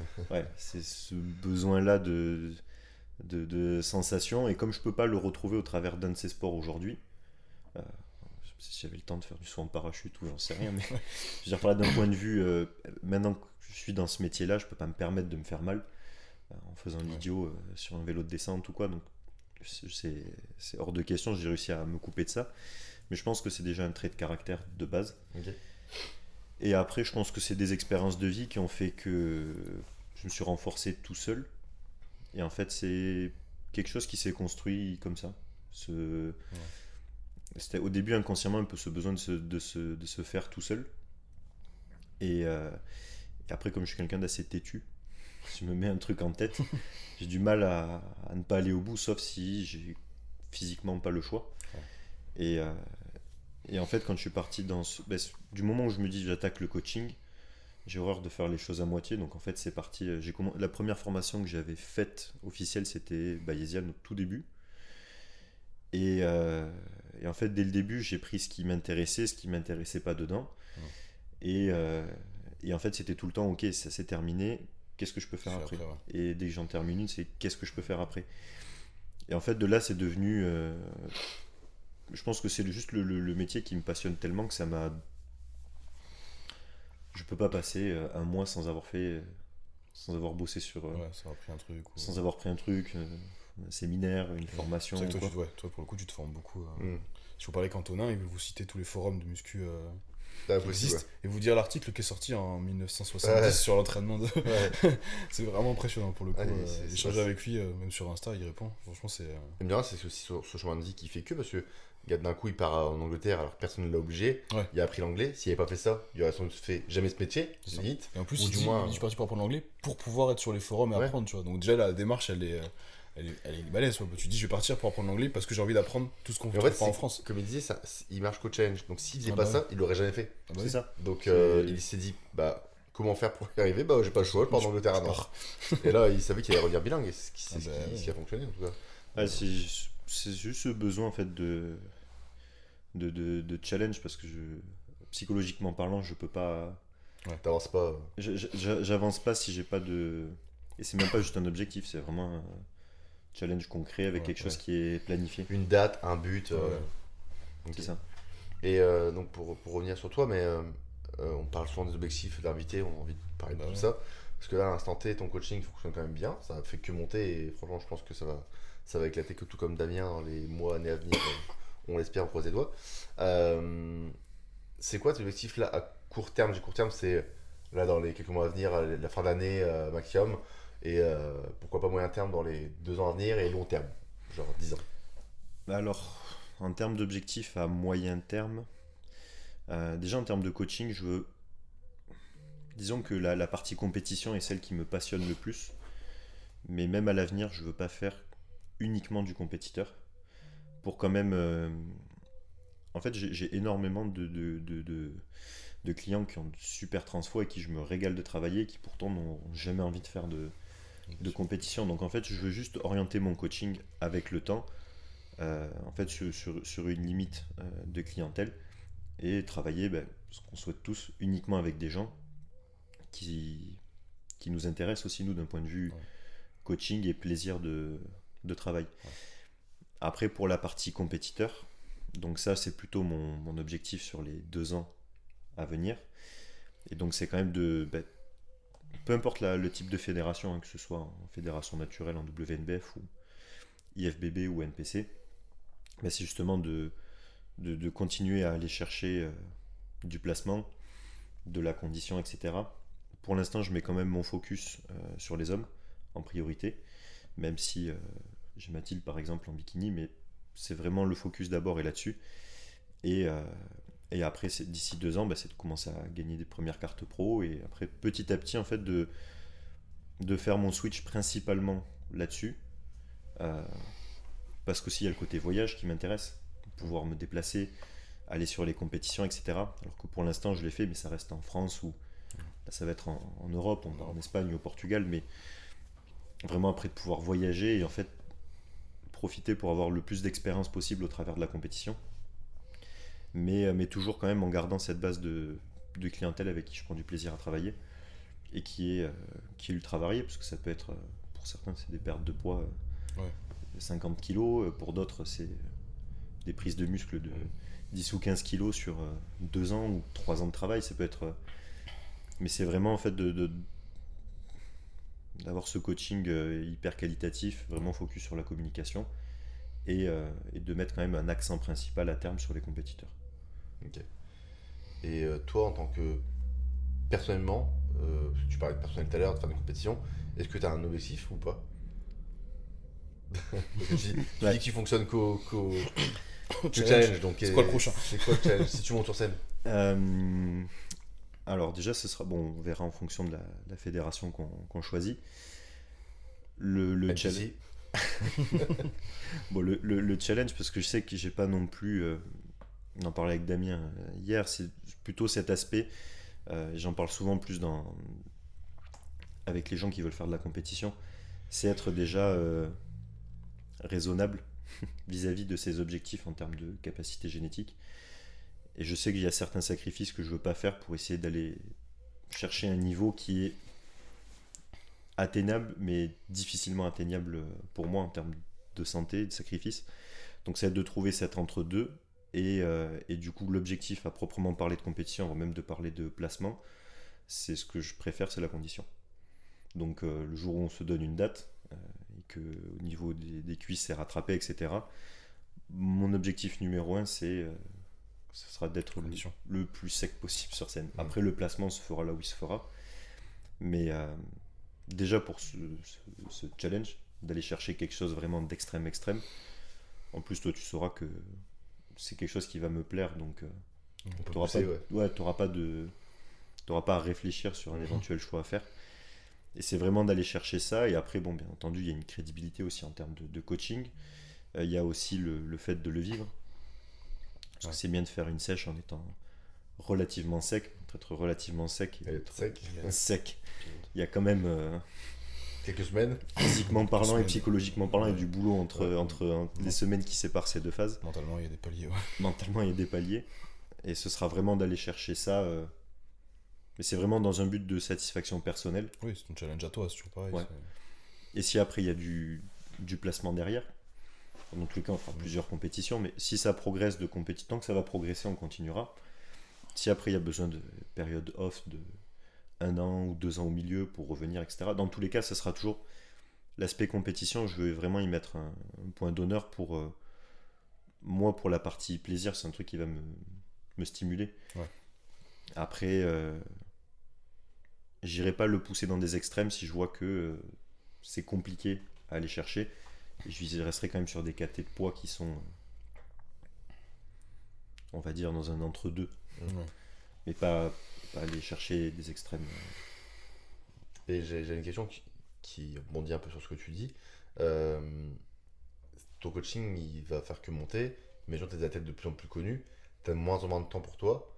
Speaker 3: C'est ce besoin-là de sensation, et comme je peux pas le retrouver au travers d'un de ces sports aujourd'hui, si j'avais le temps de faire du saut en parachute ou j'en sais rien, mais je veux dire, par là, d'un point de vue, maintenant que je suis dans ce métier-là, je peux pas me permettre de me faire mal en faisant l'idiot sur un vélo de descente ou quoi, donc c'est hors de question, j'ai réussi à me couper de ça, mais je pense que c'est déjà un trait de caractère de base. Et après, je pense que c'est des expériences de vie qui ont fait que je me suis renforcé tout seul, et en fait c'est quelque chose qui s'est construit comme ça. C'était au début inconsciemment un peu ce besoin de se faire tout seul, et après, comme je suis quelqu'un d'assez têtu, si je me mets un truc en tête, j'ai du mal à ne pas aller au bout, sauf si j'ai physiquement pas le choix. Et en fait, quand je suis parti du moment où je me dis j'attaque le coaching, j'ai horreur de faire les choses à moitié. Donc en fait, c'est parti. La première formation que j'avais faite officielle, c'était Bayesian au tout début. Et en fait, dès le début, j'ai pris ce qui m'intéressait pas dedans. Et en fait, c'était tout le temps, ok, ça c'est terminé. Qu'est-ce que je peux faire après, Et dès que j'en termine une, c'est qu'est-ce que je peux faire après. Et en fait, de là, c'est devenu. Je pense que c'est juste le métier qui me passionne tellement que ça m'a. Je peux pas passer un mois sans avoir bossé sur.
Speaker 2: Sans avoir pris un truc.
Speaker 3: Sans avoir pris un truc, un séminaire, une formation.
Speaker 2: C'est vrai que toi, pour le coup, tu te formes beaucoup. si vous parlez qu'Antonin, il va vous citer tous les forums de muscu
Speaker 1: C'est
Speaker 2: qui
Speaker 1: impossible.
Speaker 2: existent et vous dire l'article qui est sorti en 1970
Speaker 1: Ouais.
Speaker 2: sur l'entraînement de.
Speaker 1: Ouais.
Speaker 2: C'est vraiment impressionnant pour le coup.
Speaker 1: Ouais, c'est
Speaker 2: Échanger
Speaker 1: pas-
Speaker 2: avec lui, même sur Insta, il répond. Franchement, c'est.
Speaker 1: Et bien, c'est aussi ce chemin de vie qui fait que, parce que regarde, d'un coup, il part en Angleterre alors que personne ne l'a obligé.
Speaker 2: Ouais.
Speaker 1: Il a appris l'anglais. S'il n'avait pas fait ça, il aurait sans doute fait jamais ce métier,
Speaker 2: C'est ça.
Speaker 1: limite.
Speaker 2: Et en plus,
Speaker 1: Ou
Speaker 2: il
Speaker 1: du
Speaker 2: dit,
Speaker 1: moins,
Speaker 2: il dit, je suis parti pour apprendre l'anglais pour pouvoir être sur les forums et
Speaker 1: Ouais.
Speaker 2: apprendre, tu vois. Donc, déjà, la démarche, elle est balèze, quoi. Tu dis, je vais partir pour apprendre l'anglais parce que j'ai envie d'apprendre tout ce qu'on
Speaker 1: Mais
Speaker 2: ne
Speaker 1: en fait,
Speaker 2: trouve pas en
Speaker 1: c'est-
Speaker 2: France.
Speaker 1: comme il disait, il marche qu'au challenge. Donc s'il faisait
Speaker 2: Ah
Speaker 1: pas
Speaker 2: bah
Speaker 1: ça, il l'aurait jamais fait.
Speaker 2: Ah bah
Speaker 3: C'est
Speaker 2: oui.
Speaker 3: ça.
Speaker 1: Donc
Speaker 3: C'est-
Speaker 1: il s'est dit, bah, comment faire pour y arriver? Bah, j'ai pas le choix, je pars en Angleterre
Speaker 2: Je
Speaker 1: un an.
Speaker 2: pars.
Speaker 1: Et là, il savait qu'il allait revenir bilingue, et c'est
Speaker 2: Ah bah ouais.
Speaker 1: ce qui a fonctionné en tout cas.
Speaker 3: Ouais, c'est juste ce besoin en fait de challenge parce que psychologiquement parlant, je peux pas.
Speaker 1: T'avances pas.
Speaker 3: J'avance pas si j'ai pas de. Et c'est même pas juste un objectif, c'est vraiment un challenge concret avec
Speaker 2: Ouais,
Speaker 3: quelque chose
Speaker 2: ouais.
Speaker 3: qui est planifié.
Speaker 1: Une date, un but.
Speaker 2: Ouais.
Speaker 1: Ok.
Speaker 3: C'est ça.
Speaker 1: Et donc pour revenir sur toi, mais on parle souvent des objectifs d'invités, on a envie de parler de
Speaker 2: Bah
Speaker 1: tout
Speaker 2: ouais.
Speaker 1: ça. Parce que là, à l'instant T, ton coaching fonctionne quand même bien, ça fait que monter et franchement, je pense que ça va éclater que tout comme Damien dans les mois, années à venir. On l'espère, on croise les doigts. C'est quoi tes objectifs là à court terme? Du court terme, c'est là dans les quelques mois à venir, la fin d'année maximum, et pourquoi pas moyen terme dans les 2 ans à venir et long terme, genre 10 ans.
Speaker 3: Bah alors, en termes d'objectifs à moyen terme, déjà en termes de coaching, je veux. Disons que la partie compétition est celle qui me passionne le plus, mais même à l'avenir, je veux pas faire uniquement du compétiteur. Pour quand même. En fait, j'ai énormément de clients qui ont de super transfo et qui je me régale de travailler, qui pourtant n'ont jamais envie de faire de compétition. Donc en fait, je veux juste orienter mon coaching avec le temps, en fait, sur une limite de clientèle et travailler, ce qu'on souhaite tous, uniquement avec des gens qui nous intéressent aussi, nous, d'un point de vue
Speaker 2: Ouais.
Speaker 3: coaching et plaisir de travail.
Speaker 2: Ouais.
Speaker 3: Après, pour la partie compétiteur, donc ça, c'est plutôt mon objectif sur les 2 ans à venir. Et donc, c'est quand même peu importe le type de fédération, hein, que ce soit en fédération naturelle, en WNBF ou IFBB ou NPC, c'est justement de continuer à aller chercher du placement, de la condition, etc. Pour l'instant, je mets quand même mon focus sur les hommes en priorité, même si j'ai Mathilde par exemple en bikini, mais c'est vraiment le focus d'abord et là-dessus. Et après, d'ici 2 ans, c'est de commencer à gagner des premières cartes pro et après petit à petit en fait de faire mon switch principalement là-dessus. Parce qu'aussi il y a le côté voyage qui m'intéresse, pouvoir me déplacer, aller sur les compétitions, etc. Alors que pour l'instant je l'ai fait, mais ça reste en France ou là, ça va être en Europe, en Espagne ou au Portugal, mais vraiment après de pouvoir voyager et en fait profiter pour avoir le plus d'expérience possible au travers de la compétition. Mais toujours quand même en gardant cette base de clientèle avec qui je prends du plaisir à travailler et qui est ultra variée, parce que ça peut être, pour certains, c'est des pertes de poids.
Speaker 2: Ouais.
Speaker 3: 50 kilos, pour d'autres c'est des prises de muscles de 10 ou 15 kilos sur 2 ans ou 3 ans de travail, ça peut être mais c'est vraiment en fait d'avoir ce coaching hyper qualitatif, vraiment focus sur la communication et de mettre quand même un accent principal à terme sur les compétiteurs.
Speaker 1: Ok. Et toi, en tant que personnellement, parce que tu parlais de personnel tout à l'heure, de faire des compétitions, est-ce que tu as un objectif ou pas? Parce que tu dis que tu fonctionnes qu'au challenge, donc
Speaker 2: C'est quoi le prochain?
Speaker 1: C'est quoi le challenge si tu montes sur scène?
Speaker 3: Alors déjà, ce sera bon, on verra en fonction de la fédération qu'on choisit. Le challenge. Bon, le challenge, parce que je sais que j'ai pas non plus. On en parlait avec Damien hier, c'est plutôt cet aspect. J'en parle souvent plus avec les gens qui veulent faire de la compétition. C'est être déjà raisonnable vis-à-vis de ses objectifs en termes de capacité génétique. Et je sais qu'il y a certains sacrifices que je veux pas faire pour essayer d'aller chercher un niveau qui est atteignable, mais difficilement atteignable pour moi en termes de santé, de sacrifice. Donc ça va être de trouver cet entre-deux. Et du coup, l'objectif à proprement parler de compétition, avant même de parler de placement, c'est ce que je préfère, c'est la condition. Donc le jour où on se donne une date, et que au niveau des cuisses c'est rattrapé, etc., mon objectif numéro 1, ce sera d'être
Speaker 2: Condition.
Speaker 3: le plus sec possible sur scène. Après, le placement se fera là où il se fera. Mais déjà pour ce challenge, d'aller chercher quelque chose vraiment d'extrême extrême. En plus, toi, tu sauras que c'est quelque chose qui va me plaire, donc
Speaker 1: On peut
Speaker 3: t'auras
Speaker 1: pousser,
Speaker 3: pas, t'auras pas à réfléchir sur un éventuel choix à faire. Et c'est vraiment d'aller chercher ça. Et après, bon, bien entendu, il y a une crédibilité aussi en termes de coaching. Il y a aussi le fait de le vivre. Parce que c'est bien de faire une sèche en étant relativement sec. Être relativement sec.
Speaker 1: Elle est sec.
Speaker 3: Sec. Il y a quand même,
Speaker 1: Quelques semaines.
Speaker 3: physiquement parlant et
Speaker 2: semaines.
Speaker 3: psychologiquement parlant, il y a du boulot entre
Speaker 2: Ouais.
Speaker 3: les semaines qui séparent ces deux phases.
Speaker 2: Mentalement, il y a des paliers. Ouais.
Speaker 3: Mentalement, il y a des paliers. Et ce sera vraiment d'aller chercher ça. Mais c'est vraiment dans un but de satisfaction personnelle.
Speaker 2: Oui, c'est ton challenge à toi, c'est toujours pareil.
Speaker 3: Ouais. Et si après il y a du placement derrière, dans tous les cas on fera plusieurs compétitions, mais si ça progresse de compétition, tant que ça va progresser, on continuera. Si après il y a besoin de période off de 1 an ou 2 ans au milieu pour revenir, etc. Dans tous les cas, ça sera toujours l'aspect compétition. Je vais vraiment y mettre un point d'honneur pour moi, pour la partie plaisir, c'est un truc qui va me stimuler.
Speaker 2: Ouais.
Speaker 3: Après, j'irai pas le pousser dans des extrêmes si je vois que c'est compliqué à aller chercher. Et je resterai quand même sur des catés de poids qui sont, on va dire, dans un entre-deux.
Speaker 2: Ouais.
Speaker 3: Mais pas aller chercher des extrêmes.
Speaker 1: Et j'ai une question qui rebondit un peu sur ce que tu dis. Euh, Ton coaching, il va faire que monter. Mais genre, tes athlètes de plus en plus connus, t'as de moins en moins de temps pour toi.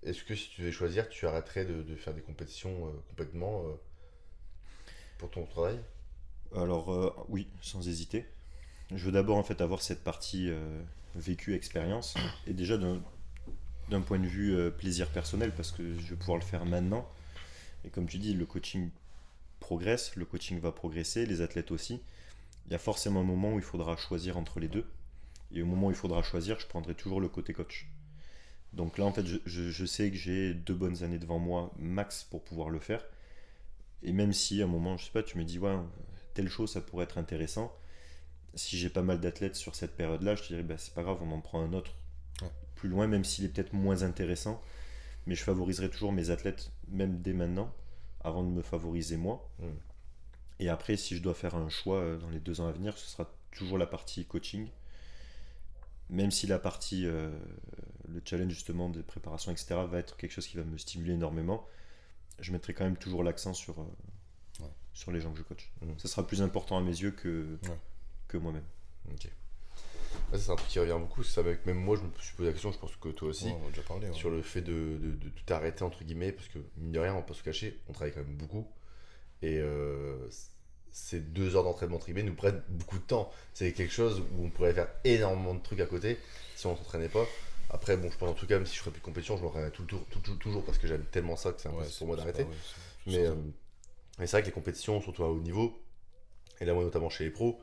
Speaker 1: Est-ce que si tu devais choisir, tu arrêterais de faire des compétitions complètement pour ton travail?
Speaker 3: Alors oui, sans hésiter. Je veux d'abord en fait avoir cette partie vécue, expérience. Et déjà d'un point de vue plaisir personnel, parce que je vais pouvoir le faire maintenant. Et comme tu dis, le coaching progresse, le coaching va progresser, les athlètes aussi. Il y a forcément un moment où il faudra choisir entre les deux. Et au moment où il faudra choisir, je prendrai toujours le côté coach. Donc là, en fait, je sais que j'ai 2 bonnes années devant moi, max, pour pouvoir le faire. Et même si à un moment, je sais pas, tu me dis, ouais, telle chose, ça pourrait être intéressant. Si j'ai pas mal d'athlètes sur cette période-là, je te dirais, bah, c'est pas grave, on en prend un autre
Speaker 2: Ouais.
Speaker 3: plus loin, même s'il est peut-être moins intéressant. Mais je favoriserai toujours mes athlètes, même dès maintenant, avant de me favoriser moi.
Speaker 1: Mm.
Speaker 3: Et après, si je dois faire un choix dans les 2 ans à venir, ce sera toujours la partie coaching. Même si la partie, le challenge justement de préparation, etc., va être quelque chose qui va me stimuler énormément, je mettrai quand même toujours l'accent sur,
Speaker 2: Ouais.
Speaker 3: sur les gens que je coach.
Speaker 1: Mhm.
Speaker 3: Ça sera plus important à mes yeux
Speaker 2: Ouais.
Speaker 3: que moi-même.
Speaker 1: Ok. Ouais, c'est un truc qui revient beaucoup. Ça, même moi, je me suis posé la question, je pense que toi aussi,
Speaker 2: Ouais, on a déjà parlé. Ouais.
Speaker 1: sur le fait de tout arrêter, entre guillemets, parce que, mine de rien, on va pas se cacher, on travaille quand même beaucoup. Et ces 2 heures d'entraînement, entre guillemets, nous prennent beaucoup de temps. C'est quelque chose où on pourrait faire énormément de trucs à côté si on s'entraînait pas. Après, bon, je pense en tout cas, même si je ferais plus de compétition, je m'entraînerais toujours parce que j'aime tellement ça que c'est
Speaker 2: Ouais,
Speaker 1: impossible pour moi
Speaker 2: c'est
Speaker 1: d'arrêter.
Speaker 2: pas- ouais, c'est
Speaker 1: Mais,
Speaker 2: ça.
Speaker 1: mais c'est vrai que les compétitions, surtout à haut niveau, et là, moi, notamment chez les pros,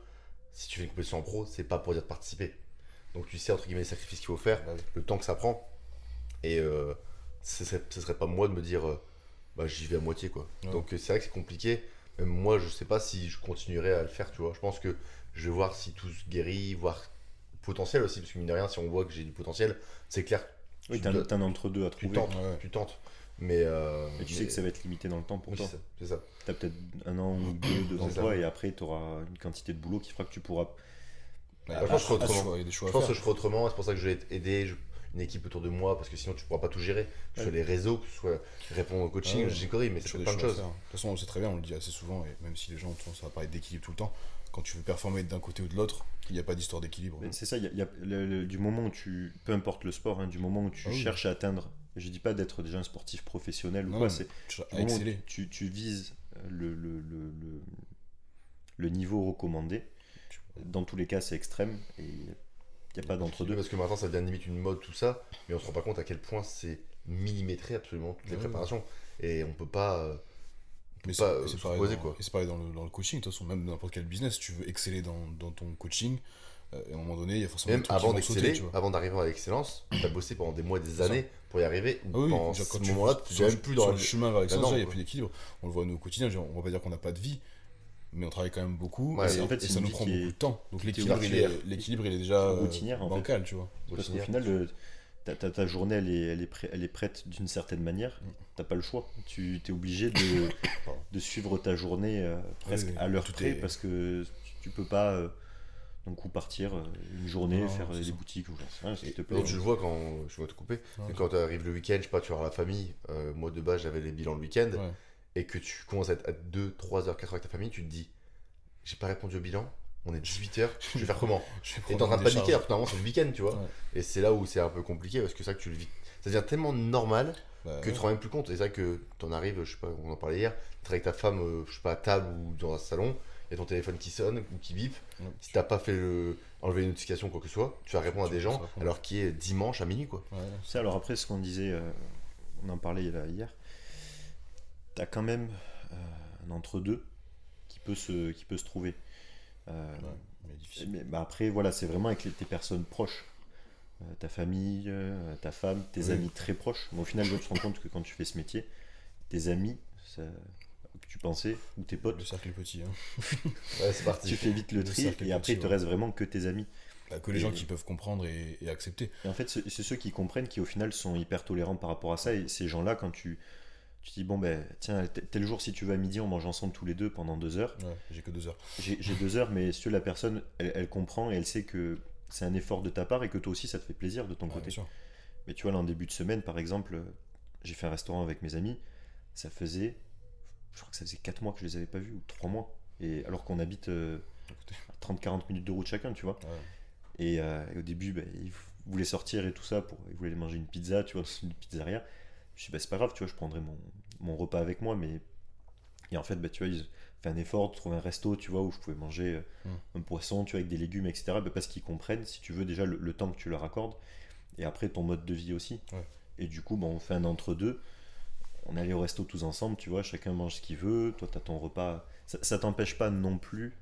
Speaker 1: si tu fais une compétition en pro, c'est pas pour dire de participer. Donc tu sais, entre guillemets, les sacrifices qu'il faut faire,
Speaker 2: Bah oui.
Speaker 1: le temps que ça prend. Et ce serait pas moi de me dire, bah j'y vais à moitié, quoi.
Speaker 2: Ouais.
Speaker 1: Donc c'est vrai que c'est compliqué. Même moi, je sais pas si je continuerai à le faire, tu vois. Je pense que je vais voir si tout se guérit, voir le potentiel aussi, parce que mine de rien, si on voit que j'ai du potentiel, c'est clair.
Speaker 3: Oui,
Speaker 1: tu
Speaker 3: t'as un entre-deux à
Speaker 1: tu
Speaker 3: trouver.
Speaker 1: tentes,
Speaker 2: Ouais.
Speaker 1: tu tentes. Mais,
Speaker 3: Et tu sais que ça va être limité dans le temps pour
Speaker 1: oui,
Speaker 3: toi.
Speaker 1: c'est ça.
Speaker 3: T'as peut-être 1 an ou 2 devant
Speaker 1: C'est ça.
Speaker 3: toi, et après, tu auras une quantité de boulot qui fera que tu pourras.
Speaker 2: Ouais,
Speaker 1: je pense que je ferai autrement.
Speaker 2: Il y a des choix
Speaker 1: Je
Speaker 2: à
Speaker 1: pense que
Speaker 2: faire.
Speaker 1: je ferai autrement, et c'est pour ça que je vais aider une équipe autour de moi, parce que sinon tu pourras pas tout gérer. Que ce soit
Speaker 3: Ouais.
Speaker 1: les réseaux, que ce soit répondre au coaching,
Speaker 2: Ouais,
Speaker 1: j'ai conneries, mais
Speaker 2: Il y
Speaker 1: c'est
Speaker 2: a des
Speaker 1: plein de
Speaker 2: choix à
Speaker 1: choses.
Speaker 2: faire. De toute façon, on le sait très bien, on le dit assez souvent, et même si les gens ont tendance à parler d'équilibre tout le temps, quand tu veux performer d'un côté ou de l'autre, il n'y a pas d'histoire d'équilibre.
Speaker 3: Mais c'est ça, il y a du moment où tu. Peu importe le sport, hein, du moment où tu
Speaker 2: Ah oui.
Speaker 3: cherches à atteindre. Je dis pas d'être déjà un sportif professionnel ou
Speaker 2: Non,
Speaker 3: quoi,
Speaker 2: mais
Speaker 3: c'est.
Speaker 2: tu
Speaker 3: Du
Speaker 2: as
Speaker 3: moment où
Speaker 2: excellé.
Speaker 3: tu vises le niveau recommandé, dans tous les cas c'est extrême et il n'y a pas d'entre-deux.
Speaker 1: Parce que maintenant ça devient limite une mode, tout ça, mais on se rend pas compte à quel point c'est millimétré absolument toutes les
Speaker 2: Ouais.
Speaker 1: préparations. Et on peut pas.
Speaker 2: Mais
Speaker 1: pas,
Speaker 2: c'est
Speaker 1: se
Speaker 2: pareil,
Speaker 1: reposer, quoi.
Speaker 2: et c'est pareil dans le coaching, de toute façon, même dans n'importe quel business, tu veux exceller dans ton coaching, et à un moment donné, il y a forcément
Speaker 1: Même
Speaker 2: des trucs qui
Speaker 1: avant
Speaker 2: vont sauter,
Speaker 1: d'exceller,
Speaker 2: tu vois.
Speaker 1: avant d'arriver à l'excellence, tu as bossé pendant des mois, des
Speaker 2: C'est ça.
Speaker 1: années pour y arriver.
Speaker 2: Ah oui,
Speaker 1: Pendant
Speaker 2: déjà,
Speaker 1: ce
Speaker 2: quand tu
Speaker 1: moment-là, tu
Speaker 2: sur
Speaker 1: n'es même plus dans
Speaker 2: le chemin vers l'excellence,
Speaker 1: là-dedans,
Speaker 2: il n'y a
Speaker 1: quoi.
Speaker 2: plus d'équilibre. On le voit nous au quotidien, on va pas dire qu'on n'a pas de vie, mais on travaille quand même beaucoup,
Speaker 1: Ouais,
Speaker 2: et,
Speaker 3: en fait,
Speaker 2: et
Speaker 3: c'est
Speaker 2: ça
Speaker 3: une
Speaker 2: nous
Speaker 3: vie
Speaker 2: prend
Speaker 3: qui
Speaker 2: beaucoup
Speaker 3: est-
Speaker 2: de temps. Donc
Speaker 3: qui est
Speaker 2: l'équilibre, il est déjà
Speaker 3: routinière, en fait.
Speaker 2: bancal, tu vois.
Speaker 3: Parce qu'au
Speaker 1: Routinière.
Speaker 3: final, ta journée, elle est prête d'une certaine manière. T'as pas le choix. Tu es obligé
Speaker 2: Pardon.
Speaker 3: de suivre ta journée presque
Speaker 2: Oui,
Speaker 3: à l'heure
Speaker 2: tout
Speaker 3: près
Speaker 2: est-
Speaker 3: parce que tu peux pas d'un coup partir une journée,
Speaker 2: Non,
Speaker 3: faire
Speaker 2: c'est
Speaker 3: des
Speaker 2: ça.
Speaker 3: boutiques ou j'en sais rien, s'il te
Speaker 1: Et
Speaker 3: plaît.
Speaker 1: tu le vois quand, je vais te couper,
Speaker 2: Ouais.
Speaker 1: mais quand tu arrives le week-end, je sais pas, tu vas voir la famille, moi de base j'avais les bilans le week-end,
Speaker 2: Ouais.
Speaker 1: et que tu commences à être à 2, 3 heures, 4 heures avec ta famille, tu te dis, j'ai pas répondu au bilan, on est 18h, je vais faire comment?
Speaker 2: Je vais
Speaker 1: Et t'es en
Speaker 2: prendre
Speaker 1: train de
Speaker 2: des
Speaker 1: paniquer,
Speaker 2: charges.
Speaker 1: alors que normalement c'est le week-end, tu vois.
Speaker 2: Ouais.
Speaker 1: Et c'est là où c'est un peu compliqué, parce que ça que tu le vis, ça devient tellement normal
Speaker 2: Bah,
Speaker 1: que tu te rends même plus compte. Et c'est ça que t'en arrives, je sais pas, on en parlait hier, t'es avec ta femme, je sais pas, à table ou dans un salon, il y a ton téléphone qui sonne ou qui bip.
Speaker 2: ouais.
Speaker 1: Si t'as pas fait enlever les notifications ou quoi que ce soit, tu vas répondre à
Speaker 2: Tu
Speaker 1: des
Speaker 2: vas
Speaker 1: gens
Speaker 2: répondre.
Speaker 1: alors qu'il est dimanche à minuit, quoi.
Speaker 2: Ouais.
Speaker 3: Ça, alors après, ce qu'on disait, on en parlait là, hier, t'as quand même un entre-deux qui peut se trouver.
Speaker 2: Ouais, mais difficile.
Speaker 3: Mais après, voilà, c'est vraiment avec tes personnes proches. Ta famille, ta femme, tes
Speaker 2: Oui.
Speaker 3: amis très proches. Mais au final, tu te rends compte que quand tu fais ce métier, tes amis que tu pensais, ou tes
Speaker 2: Le
Speaker 3: potes,
Speaker 2: cercle est petit. Hein.
Speaker 1: Ouais, c'est parti.
Speaker 3: tu fais vite le
Speaker 2: Le
Speaker 3: tri
Speaker 2: cercle est
Speaker 3: et après,
Speaker 2: petit,
Speaker 3: il te
Speaker 2: ouais.
Speaker 3: reste vraiment que tes amis.
Speaker 2: Bah, que les gens qui peuvent comprendre et accepter.
Speaker 3: Et en fait, c'est ceux qui comprennent qui, au final, sont hyper tolérants par rapport à ça. Et ces gens-là, quand tu dis, bon, ben, tiens, tel jour, si tu veux à midi, on mange ensemble tous les deux pendant 2 heures.
Speaker 2: Ouais, j'ai que 2 heures.
Speaker 3: J'ai 2 heures, mais si tu veux, la personne, elle comprend et elle sait que c'est un effort de ta part et que toi aussi, ça te fait plaisir de ton
Speaker 2: Ouais,
Speaker 3: côté.
Speaker 2: bien sûr.
Speaker 3: Mais tu vois, là, en début de semaine, par exemple, j'ai fait un restaurant avec mes amis. Ça faisait, je crois que ça faisait 4 mois que je les avais pas vus, ou 3 mois. Et alors qu'on habite
Speaker 2: Écoutez.
Speaker 3: à 30-40 minutes de route chacun, tu vois.
Speaker 2: Ouais.
Speaker 3: Et au début, bah, ils voulaient sortir et tout ça, ils voulaient manger une pizza, tu vois, dans une pizzeria. Je dis, bah, c'est pas grave, tu vois, je prendrai mon repas avec moi. Mais... Et en fait, bah, tu vois, ils ont fait un effort de trouver un resto, tu vois, où je pouvais manger un poisson, tu vois, avec des légumes, etc. Bah, parce qu'ils comprennent, si tu veux, déjà le temps que tu leur accordes. Et après, ton mode de vie aussi.
Speaker 2: Ouais.
Speaker 3: Et du coup, bah, on fait un entre-deux. On allait au resto tous ensemble, tu vois, chacun mange ce qu'il veut. Toi, t'as ton repas. Ça t'empêche pas non plus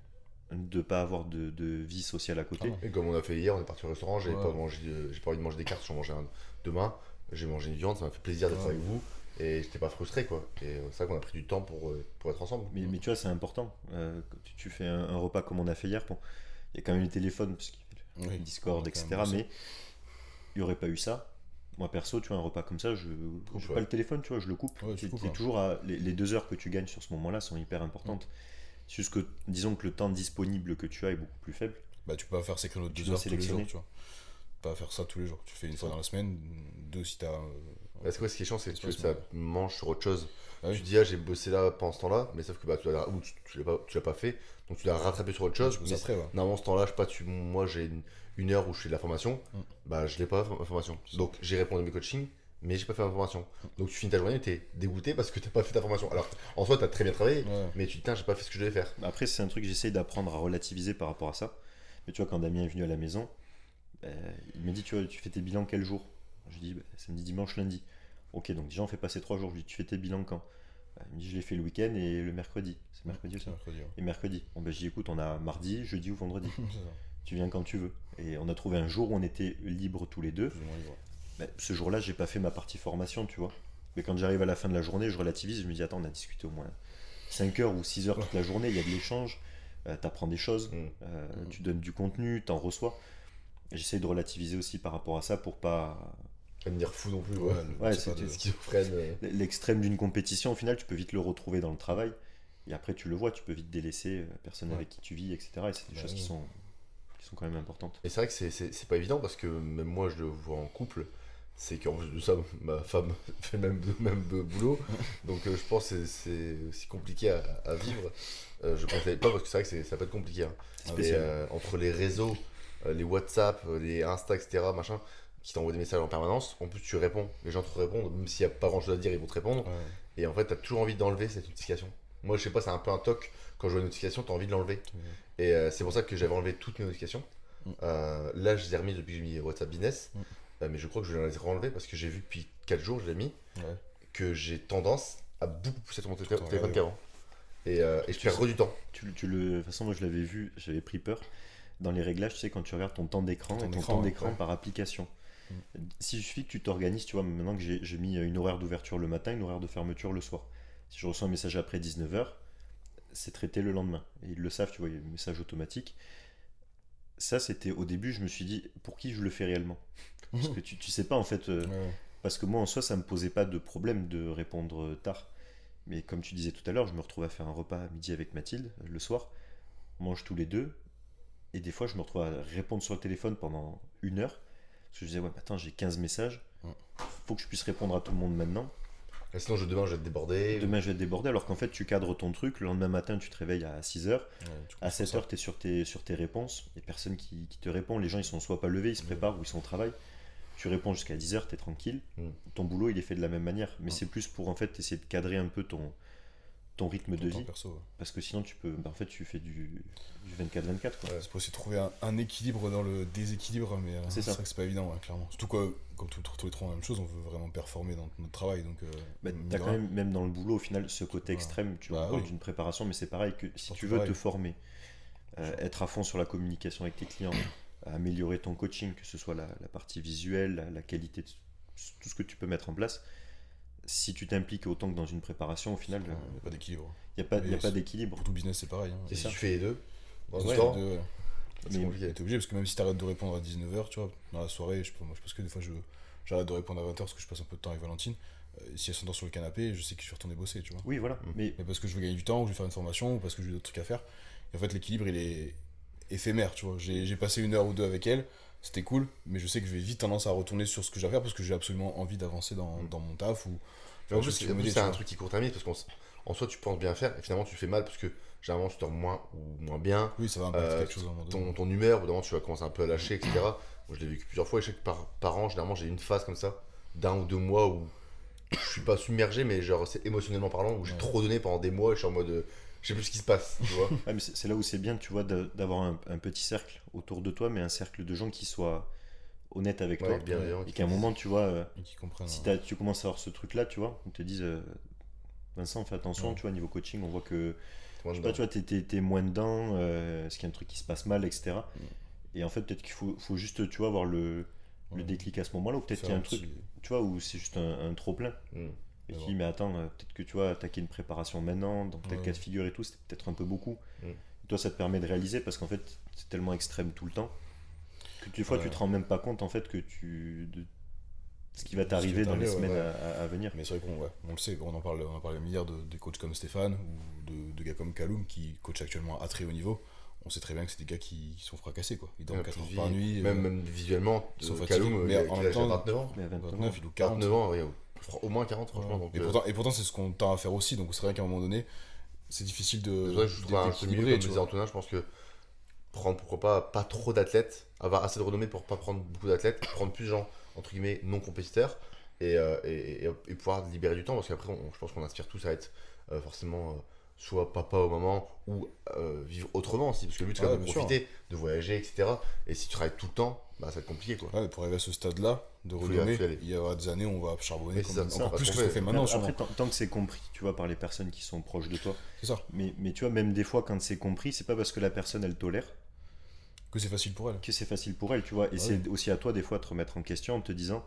Speaker 3: de pas avoir de vie sociale à côté.
Speaker 2: Ah non.
Speaker 1: Et comme on a fait hier, on est parti au restaurant, j'ai
Speaker 2: Ouais.
Speaker 1: pas mangé, j'ai pas envie de manger des cartes, j'en mangeais un demain. J'ai mangé une viande, ça m'a fait plaisir d'être
Speaker 2: Ouais.
Speaker 1: avec vous et j'étais pas frustré, quoi. Et c'est ça qu'on a pris du temps pour être ensemble.
Speaker 3: Mais tu vois, c'est important. Quand tu fais un repas comme on a fait hier, bon, il y a quand même les téléphones, parce qu'il y a
Speaker 2: Oui,
Speaker 3: le Discord,
Speaker 2: on a quand
Speaker 3: etc.
Speaker 2: même bossé.
Speaker 3: Mais il n'y aurait pas eu ça. Moi, perso, tu vois, un repas comme ça, je
Speaker 1: Coupe,
Speaker 3: pas
Speaker 1: ouais.
Speaker 3: le téléphone, tu vois, je le coupe.
Speaker 2: Ouais, tu coupes,
Speaker 3: T'es
Speaker 2: hein.
Speaker 3: toujours les 2 heures que tu gagnes sur ce moment-là sont hyper importantes. C'est juste que, disons que le temps disponible que tu as est beaucoup plus faible.
Speaker 2: Bah, tu peux pas faire ces créneaux de
Speaker 3: Tu
Speaker 2: 2
Speaker 3: dois
Speaker 2: heures tous les
Speaker 3: sélectionner.
Speaker 2: jours, tu vois. Pas faire ça tous les jours. Tu fais une fois dans la semaine, 2 si t'as.
Speaker 1: Parce que ouais, ce qui est chiant, c'est que
Speaker 2: Ça se
Speaker 1: ça
Speaker 2: passe
Speaker 1: mange sur autre chose.
Speaker 2: Ah oui.
Speaker 1: Tu dis, ah, j'ai bossé là pendant ce temps-là, mais sauf que bah, ou tu l'as pas fait, donc tu l'as rattrapé sur autre chose.
Speaker 2: Tu bosses
Speaker 1: Mais
Speaker 2: après, ouais.
Speaker 1: normalement, ce temps-là, je sais pas, moi j'ai une heure où je fais de la formation,
Speaker 2: Mm.
Speaker 1: bah je l'ai pas ma formation.
Speaker 2: C'est
Speaker 1: Donc j'ai répondu à mes coachings, mais j'ai pas fait ma formation. Donc tu finis ta journée, t'es dégoûté parce que t'as pas fait ta formation. Alors en soi, t'as très bien travaillé,
Speaker 2: Ouais.
Speaker 1: mais tu te dis, tiens, j'ai pas fait ce que je devais faire.
Speaker 3: Après, c'est un truc que j'essaye d'apprendre à relativiser par rapport à ça. Mais tu vois, quand Damien est venu à la maison, il m'a dit, tu vois, tu fais tes bilans quel jour? Je dis, samedi, dimanche, lundi. Ok, donc déjà, on fait passer 3 jours. Je lui dis, tu fais tes bilans quand? Il me dit, je l'ai fait le week-end et le mercredi. C'est mercredi aussi?
Speaker 2: C'est mercredi, ouais.
Speaker 3: Et mercredi. Bon, ben, je dis, écoute, on a mardi, jeudi ou vendredi.
Speaker 2: C'est ça.
Speaker 3: Tu viens quand tu veux. Et on a trouvé un jour où on était libres tous les deux.
Speaker 2: Plus ou moins libre.
Speaker 3: Ce jour-là, j'ai pas fait ma partie formation, tu vois. Mais quand j'arrive à la fin de la journée, je relativise. Je me dis, attends, on a discuté au moins 5 heures ou 6 heures toute la journée. Il y a de l'échange. T'apprends des choses. Tu donnes du contenu. T'en reçois. J'essaie de relativiser aussi par rapport à ça pour pas.
Speaker 1: Pas devenir fou non plus.
Speaker 2: Ouais,
Speaker 3: Ouais,
Speaker 2: c'est pas
Speaker 3: c'est-
Speaker 2: de-
Speaker 1: Schizophrène.
Speaker 3: L'extrême d'une compétition, au final, tu peux vite le retrouver dans le travail. Et après, tu le vois, tu peux vite délaisser la personne
Speaker 2: Ouais.
Speaker 3: avec qui tu vis, etc. Et c'est des
Speaker 2: Bah
Speaker 3: choses
Speaker 2: oui.
Speaker 3: qui sont quand même importantes.
Speaker 1: Et c'est vrai que c'est pas évident parce que même moi, je le vois en couple. C'est qu'en plus de ça, ma femme fait le même boulot. Donc je pense que c'est aussi compliqué à vivre. Je ne conseille pas parce que c'est vrai que ça peut être compliqué. Hein.
Speaker 3: C'est
Speaker 1: Et,
Speaker 3: spécial.
Speaker 1: entre les réseaux, les WhatsApp, les Insta, etc., machin, qui t'envoient des messages en permanence, en plus tu réponds. Les gens te répondent, même s'il n'y a pas grand chose à dire, ils vont te répondre.
Speaker 2: Ouais.
Speaker 1: Et en fait, tu as toujours envie d'enlever cette notification. Moi, je sais pas, c'est un peu un toc. Quand je vois une notification, tu as envie de l'enlever. Et c'est pour ça que j'avais enlevé toutes mes notifications.
Speaker 2: Mm.
Speaker 1: Là, je les ai remises depuis que j'ai mis WhatsApp Business.
Speaker 2: Mm.
Speaker 1: Mais je crois que je vais les renlever parce que j'ai vu depuis 4 jours, je l'ai mis,
Speaker 2: Ouais.
Speaker 1: que j'ai tendance à beaucoup plus être mon
Speaker 2: Tout
Speaker 1: téléphone
Speaker 2: regarder,
Speaker 1: qu'avant. Et je perds du temps.
Speaker 3: De toute façon, moi, je l'avais vu, j'avais pris peur. Dans les réglages, tu sais, quand tu regardes ton temps d'écran
Speaker 2: Ton
Speaker 3: et ton
Speaker 2: écran,
Speaker 3: temps
Speaker 2: ouais.
Speaker 3: d'écran par application. S'il suffit que tu t'organises, tu vois, maintenant que j'ai mis une horaire d'ouverture le matin, une horaire de fermeture le soir. Si je reçois un message après 19h, c'est traité le lendemain. Et ils le savent, tu vois, il y a un message automatique. Ça, c'était au début, je me suis dit, pour qui je le fais réellement? Parce que tu sais pas en fait.
Speaker 2: Ouais.
Speaker 3: Parce que moi en soi, ça me posait pas de problème de répondre tard. Mais comme tu disais tout à l'heure, je me retrouve à faire un repas à midi avec Mathilde le soir. On mange tous les deux. Et des fois, je me retrouve à répondre sur le téléphone pendant 1 heure. Parce que je disais, ouais, mais attends, j'ai 15 messages.
Speaker 2: Ouais.
Speaker 3: Faut que je puisse répondre à tout le monde maintenant.
Speaker 1: Et sinon, demain, je vais être débordé.
Speaker 3: Demain, je vais être débordé. Alors qu'en fait, tu cadres ton truc. Le lendemain matin, tu te réveilles à 6 heures.
Speaker 2: Ouais, tu
Speaker 3: À
Speaker 2: comprends
Speaker 3: 7
Speaker 2: ça.
Speaker 3: heures, tu es sur tes réponses. Il n'y a personne qui te répond. Les gens, ils sont soit pas levés, ils se préparent ou ils sont au travail. Tu réponds jusqu'à 10 heures, tu es tranquille.
Speaker 1: Mm.
Speaker 3: Ton boulot, il est fait de la même manière. Mais
Speaker 2: Mm.
Speaker 3: c'est plus pour en fait essayer de cadrer un peu ton rythme
Speaker 2: Ton
Speaker 3: de
Speaker 2: temps
Speaker 3: vie.
Speaker 2: perso, ouais.
Speaker 3: Parce que sinon, en fait, tu fais du 24-24. Quoi.
Speaker 1: Ouais.
Speaker 2: C'est pour essayer de trouver un équilibre dans le déséquilibre, mais
Speaker 3: C'est ça.
Speaker 2: vrai que c'est pas évident, ouais, clairement. Surtout quoi, comme tous les trois la même chose, on veut vraiment performer dans notre travail, donc.
Speaker 3: Bah,
Speaker 2: mine
Speaker 3: t'as
Speaker 2: de
Speaker 3: quand
Speaker 2: rien.
Speaker 3: même dans le boulot, au final, ce côté
Speaker 2: Voilà.
Speaker 3: extrême. Tu
Speaker 2: Bah
Speaker 3: parles
Speaker 2: oui.
Speaker 3: d'une préparation, mais c'est pareil que si
Speaker 2: Surtout
Speaker 3: tu veux
Speaker 2: pareil.
Speaker 3: te former, être à fond sur la communication avec tes clients, améliorer ton coaching, que ce soit la partie visuelle, la qualité, tout ce que tu peux mettre en place. Si tu t'impliques autant que dans une préparation, au final,
Speaker 2: Il n'y a pas d'équilibre.
Speaker 3: il n'y a
Speaker 2: Mais
Speaker 3: pas d'équilibre.
Speaker 2: Pour tout business, c'est pareil. Hein.
Speaker 1: Et
Speaker 3: C'est
Speaker 1: si
Speaker 3: ça.
Speaker 1: tu fais les deux, dans
Speaker 3: Ouais,
Speaker 1: ce temps,
Speaker 2: Ouais.
Speaker 1: c'est
Speaker 3: Mais-
Speaker 1: compliqué.
Speaker 2: T'es obligé parce que même si t'arrêtes de répondre à 19h, tu vois, dans la soirée, moi je pense que des fois j'arrête de répondre à 20h parce que je passe un peu de temps avec Valentine. Si elle s'endort sur le canapé, je sais que je suis retourné bosser, tu vois.
Speaker 3: Oui, voilà.
Speaker 1: Mm.
Speaker 3: Mais
Speaker 2: Mais parce que je veux gagner du temps, ou je vais faire une formation, ou parce que j'ai d'autres trucs à faire. Et en fait, l'équilibre, il est éphémère, tu vois. J'ai passé 1 heure ou 2 avec elle, c'était cool, mais je sais que je vais vite tendance à retourner sur ce que j'ai à faire parce que j'ai absolument envie d'avancer dans mon taf ou.
Speaker 1: Mais en
Speaker 2: faire des
Speaker 1: plus,
Speaker 2: choses qui
Speaker 1: en
Speaker 2: vont
Speaker 1: plus,
Speaker 2: m'aider,
Speaker 1: c'est
Speaker 2: tu
Speaker 1: un
Speaker 2: vois.
Speaker 1: truc qui court-termine parce qu'en soi, tu penses bien faire et finalement, tu fais mal parce que généralement, tu dors moins ou moins bien.
Speaker 2: Oui, ça va impacter quelque chose à un moment donné.
Speaker 1: Ton humeur, au bout d'un moment, tu vas commencer un peu à lâcher, etc. Moi, je l'ai vécu plusieurs fois et je sais que par an, généralement, j'ai une phase comme ça, d'1 ou 2 mois où je suis pas submergé, mais genre, c'est émotionnellement parlant, où j'ai
Speaker 2: Ouais.
Speaker 1: trop donné pendant des mois et je suis en mode. Je sais plus ce qui se passe, tu vois.
Speaker 3: ah, mais c'est là où c'est bien, tu vois, d'avoir un petit cercle autour de toi, mais un cercle de gens qui soient honnêtes avec toi.
Speaker 1: Ouais, bienveillant.
Speaker 3: Et qu'à un moment, tu vois,
Speaker 2: Et qui comprennent.
Speaker 3: si tu commences à avoir ce truc-là, tu vois, on te dise, Vincent, fais attention,
Speaker 2: Ouais.
Speaker 3: tu vois, niveau coaching, on voit que,
Speaker 1: Moi,
Speaker 3: je sais pas, tu vois, t'es moins dedans, est-ce qu'il y a un truc qui se passe mal, etc. Et en fait, peut-être qu'il faut juste, tu vois, avoir le
Speaker 2: Ouais.
Speaker 3: déclic à ce moment-là, ou peut-être
Speaker 2: Faire
Speaker 3: qu'il y a un
Speaker 2: un
Speaker 3: truc,
Speaker 2: petit-
Speaker 3: tu vois, où c'est juste un trop-plein.
Speaker 1: Mm.
Speaker 3: Et
Speaker 2: Mais
Speaker 3: qui
Speaker 2: bon.
Speaker 3: dit, mais attends, peut-être que tu vois, attaquer une préparation maintenant, dans tel
Speaker 2: Ouais.
Speaker 3: cas de figure et tout, c'était peut-être un peu beaucoup.
Speaker 1: Mm.
Speaker 3: Et toi, ça te permet de réaliser parce qu'en fait, c'est tellement extrême tout le temps que des fois,
Speaker 2: Ouais.
Speaker 3: tu te rends même pas compte en fait que de ce qui va
Speaker 2: De ce qui
Speaker 3: t'arriver
Speaker 2: va
Speaker 3: dans les
Speaker 2: t'arriver,
Speaker 3: semaines
Speaker 2: ouais.
Speaker 3: à venir.
Speaker 2: Mais c'est vrai on le sait, on en parle un milliard de coachs comme Stéphane ou de gars comme Kaloum qui coachent actuellement à très haut niveau. On sait très bien que c'est des gars qui sont fracassés, quoi. Ils dorment
Speaker 1: Ouais,
Speaker 2: 4
Speaker 1: plus
Speaker 2: heures
Speaker 1: de
Speaker 2: par
Speaker 1: vie,
Speaker 2: nuit.
Speaker 1: même visuellement,
Speaker 2: ils sont
Speaker 1: Kaloum,
Speaker 2: fatigués, mais
Speaker 1: il
Speaker 2: en
Speaker 1: a
Speaker 2: même temps,
Speaker 1: 29 ans.
Speaker 3: Mais à 29 ans.
Speaker 2: 29, il ou 40.
Speaker 1: 29 ans, oui, au moins 40, franchement. Donc,
Speaker 2: Et pourtant, c'est ce qu'on tend à faire aussi. Donc c'est vrai qu'à un moment donné, c'est difficile
Speaker 1: c'est
Speaker 2: de.
Speaker 1: vrai que je trouve un peu milieu, comme
Speaker 2: tu
Speaker 1: disait
Speaker 2: vois.
Speaker 1: Antonin, je pense que prendre, pourquoi pas trop d'athlètes, avoir assez de renommée pour pas prendre beaucoup d'athlètes, prendre plus de gens, entre guillemets, non compétiteurs, et pouvoir libérer du temps, parce qu'après, je pense qu'on aspire tous à être forcément soit papa au moment, ou vivre autrement aussi, parce que le but c'est quand
Speaker 2: Ouais,
Speaker 1: même de
Speaker 2: bien sûr.
Speaker 1: profiter, de voyager, etc. Et si tu travailles tout le temps, bah ça va être compliqué, quoi.
Speaker 2: Ouais, mais pour arriver à ce stade-là de
Speaker 1: Faut y
Speaker 2: renommée,
Speaker 1: aller.
Speaker 2: il y aura des années où on va charbonner
Speaker 1: Mais c'est ça,
Speaker 2: encore
Speaker 1: parce
Speaker 2: plus
Speaker 1: qu'on
Speaker 2: que ce qu'on
Speaker 1: fait.
Speaker 2: fait maintenant.
Speaker 3: Après,
Speaker 2: sûrement.
Speaker 3: tant que c'est compris, tu vois, par les personnes qui sont proches de toi.
Speaker 2: C'est ça.
Speaker 3: Mais tu vois, même des fois, quand c'est compris, c'est pas parce que la personne elle tolère
Speaker 2: Que c'est facile pour elle.
Speaker 3: que c'est facile pour elle, tu vois. Et
Speaker 2: Ouais.
Speaker 3: c'est aussi à toi des fois de te remettre en question en te disant,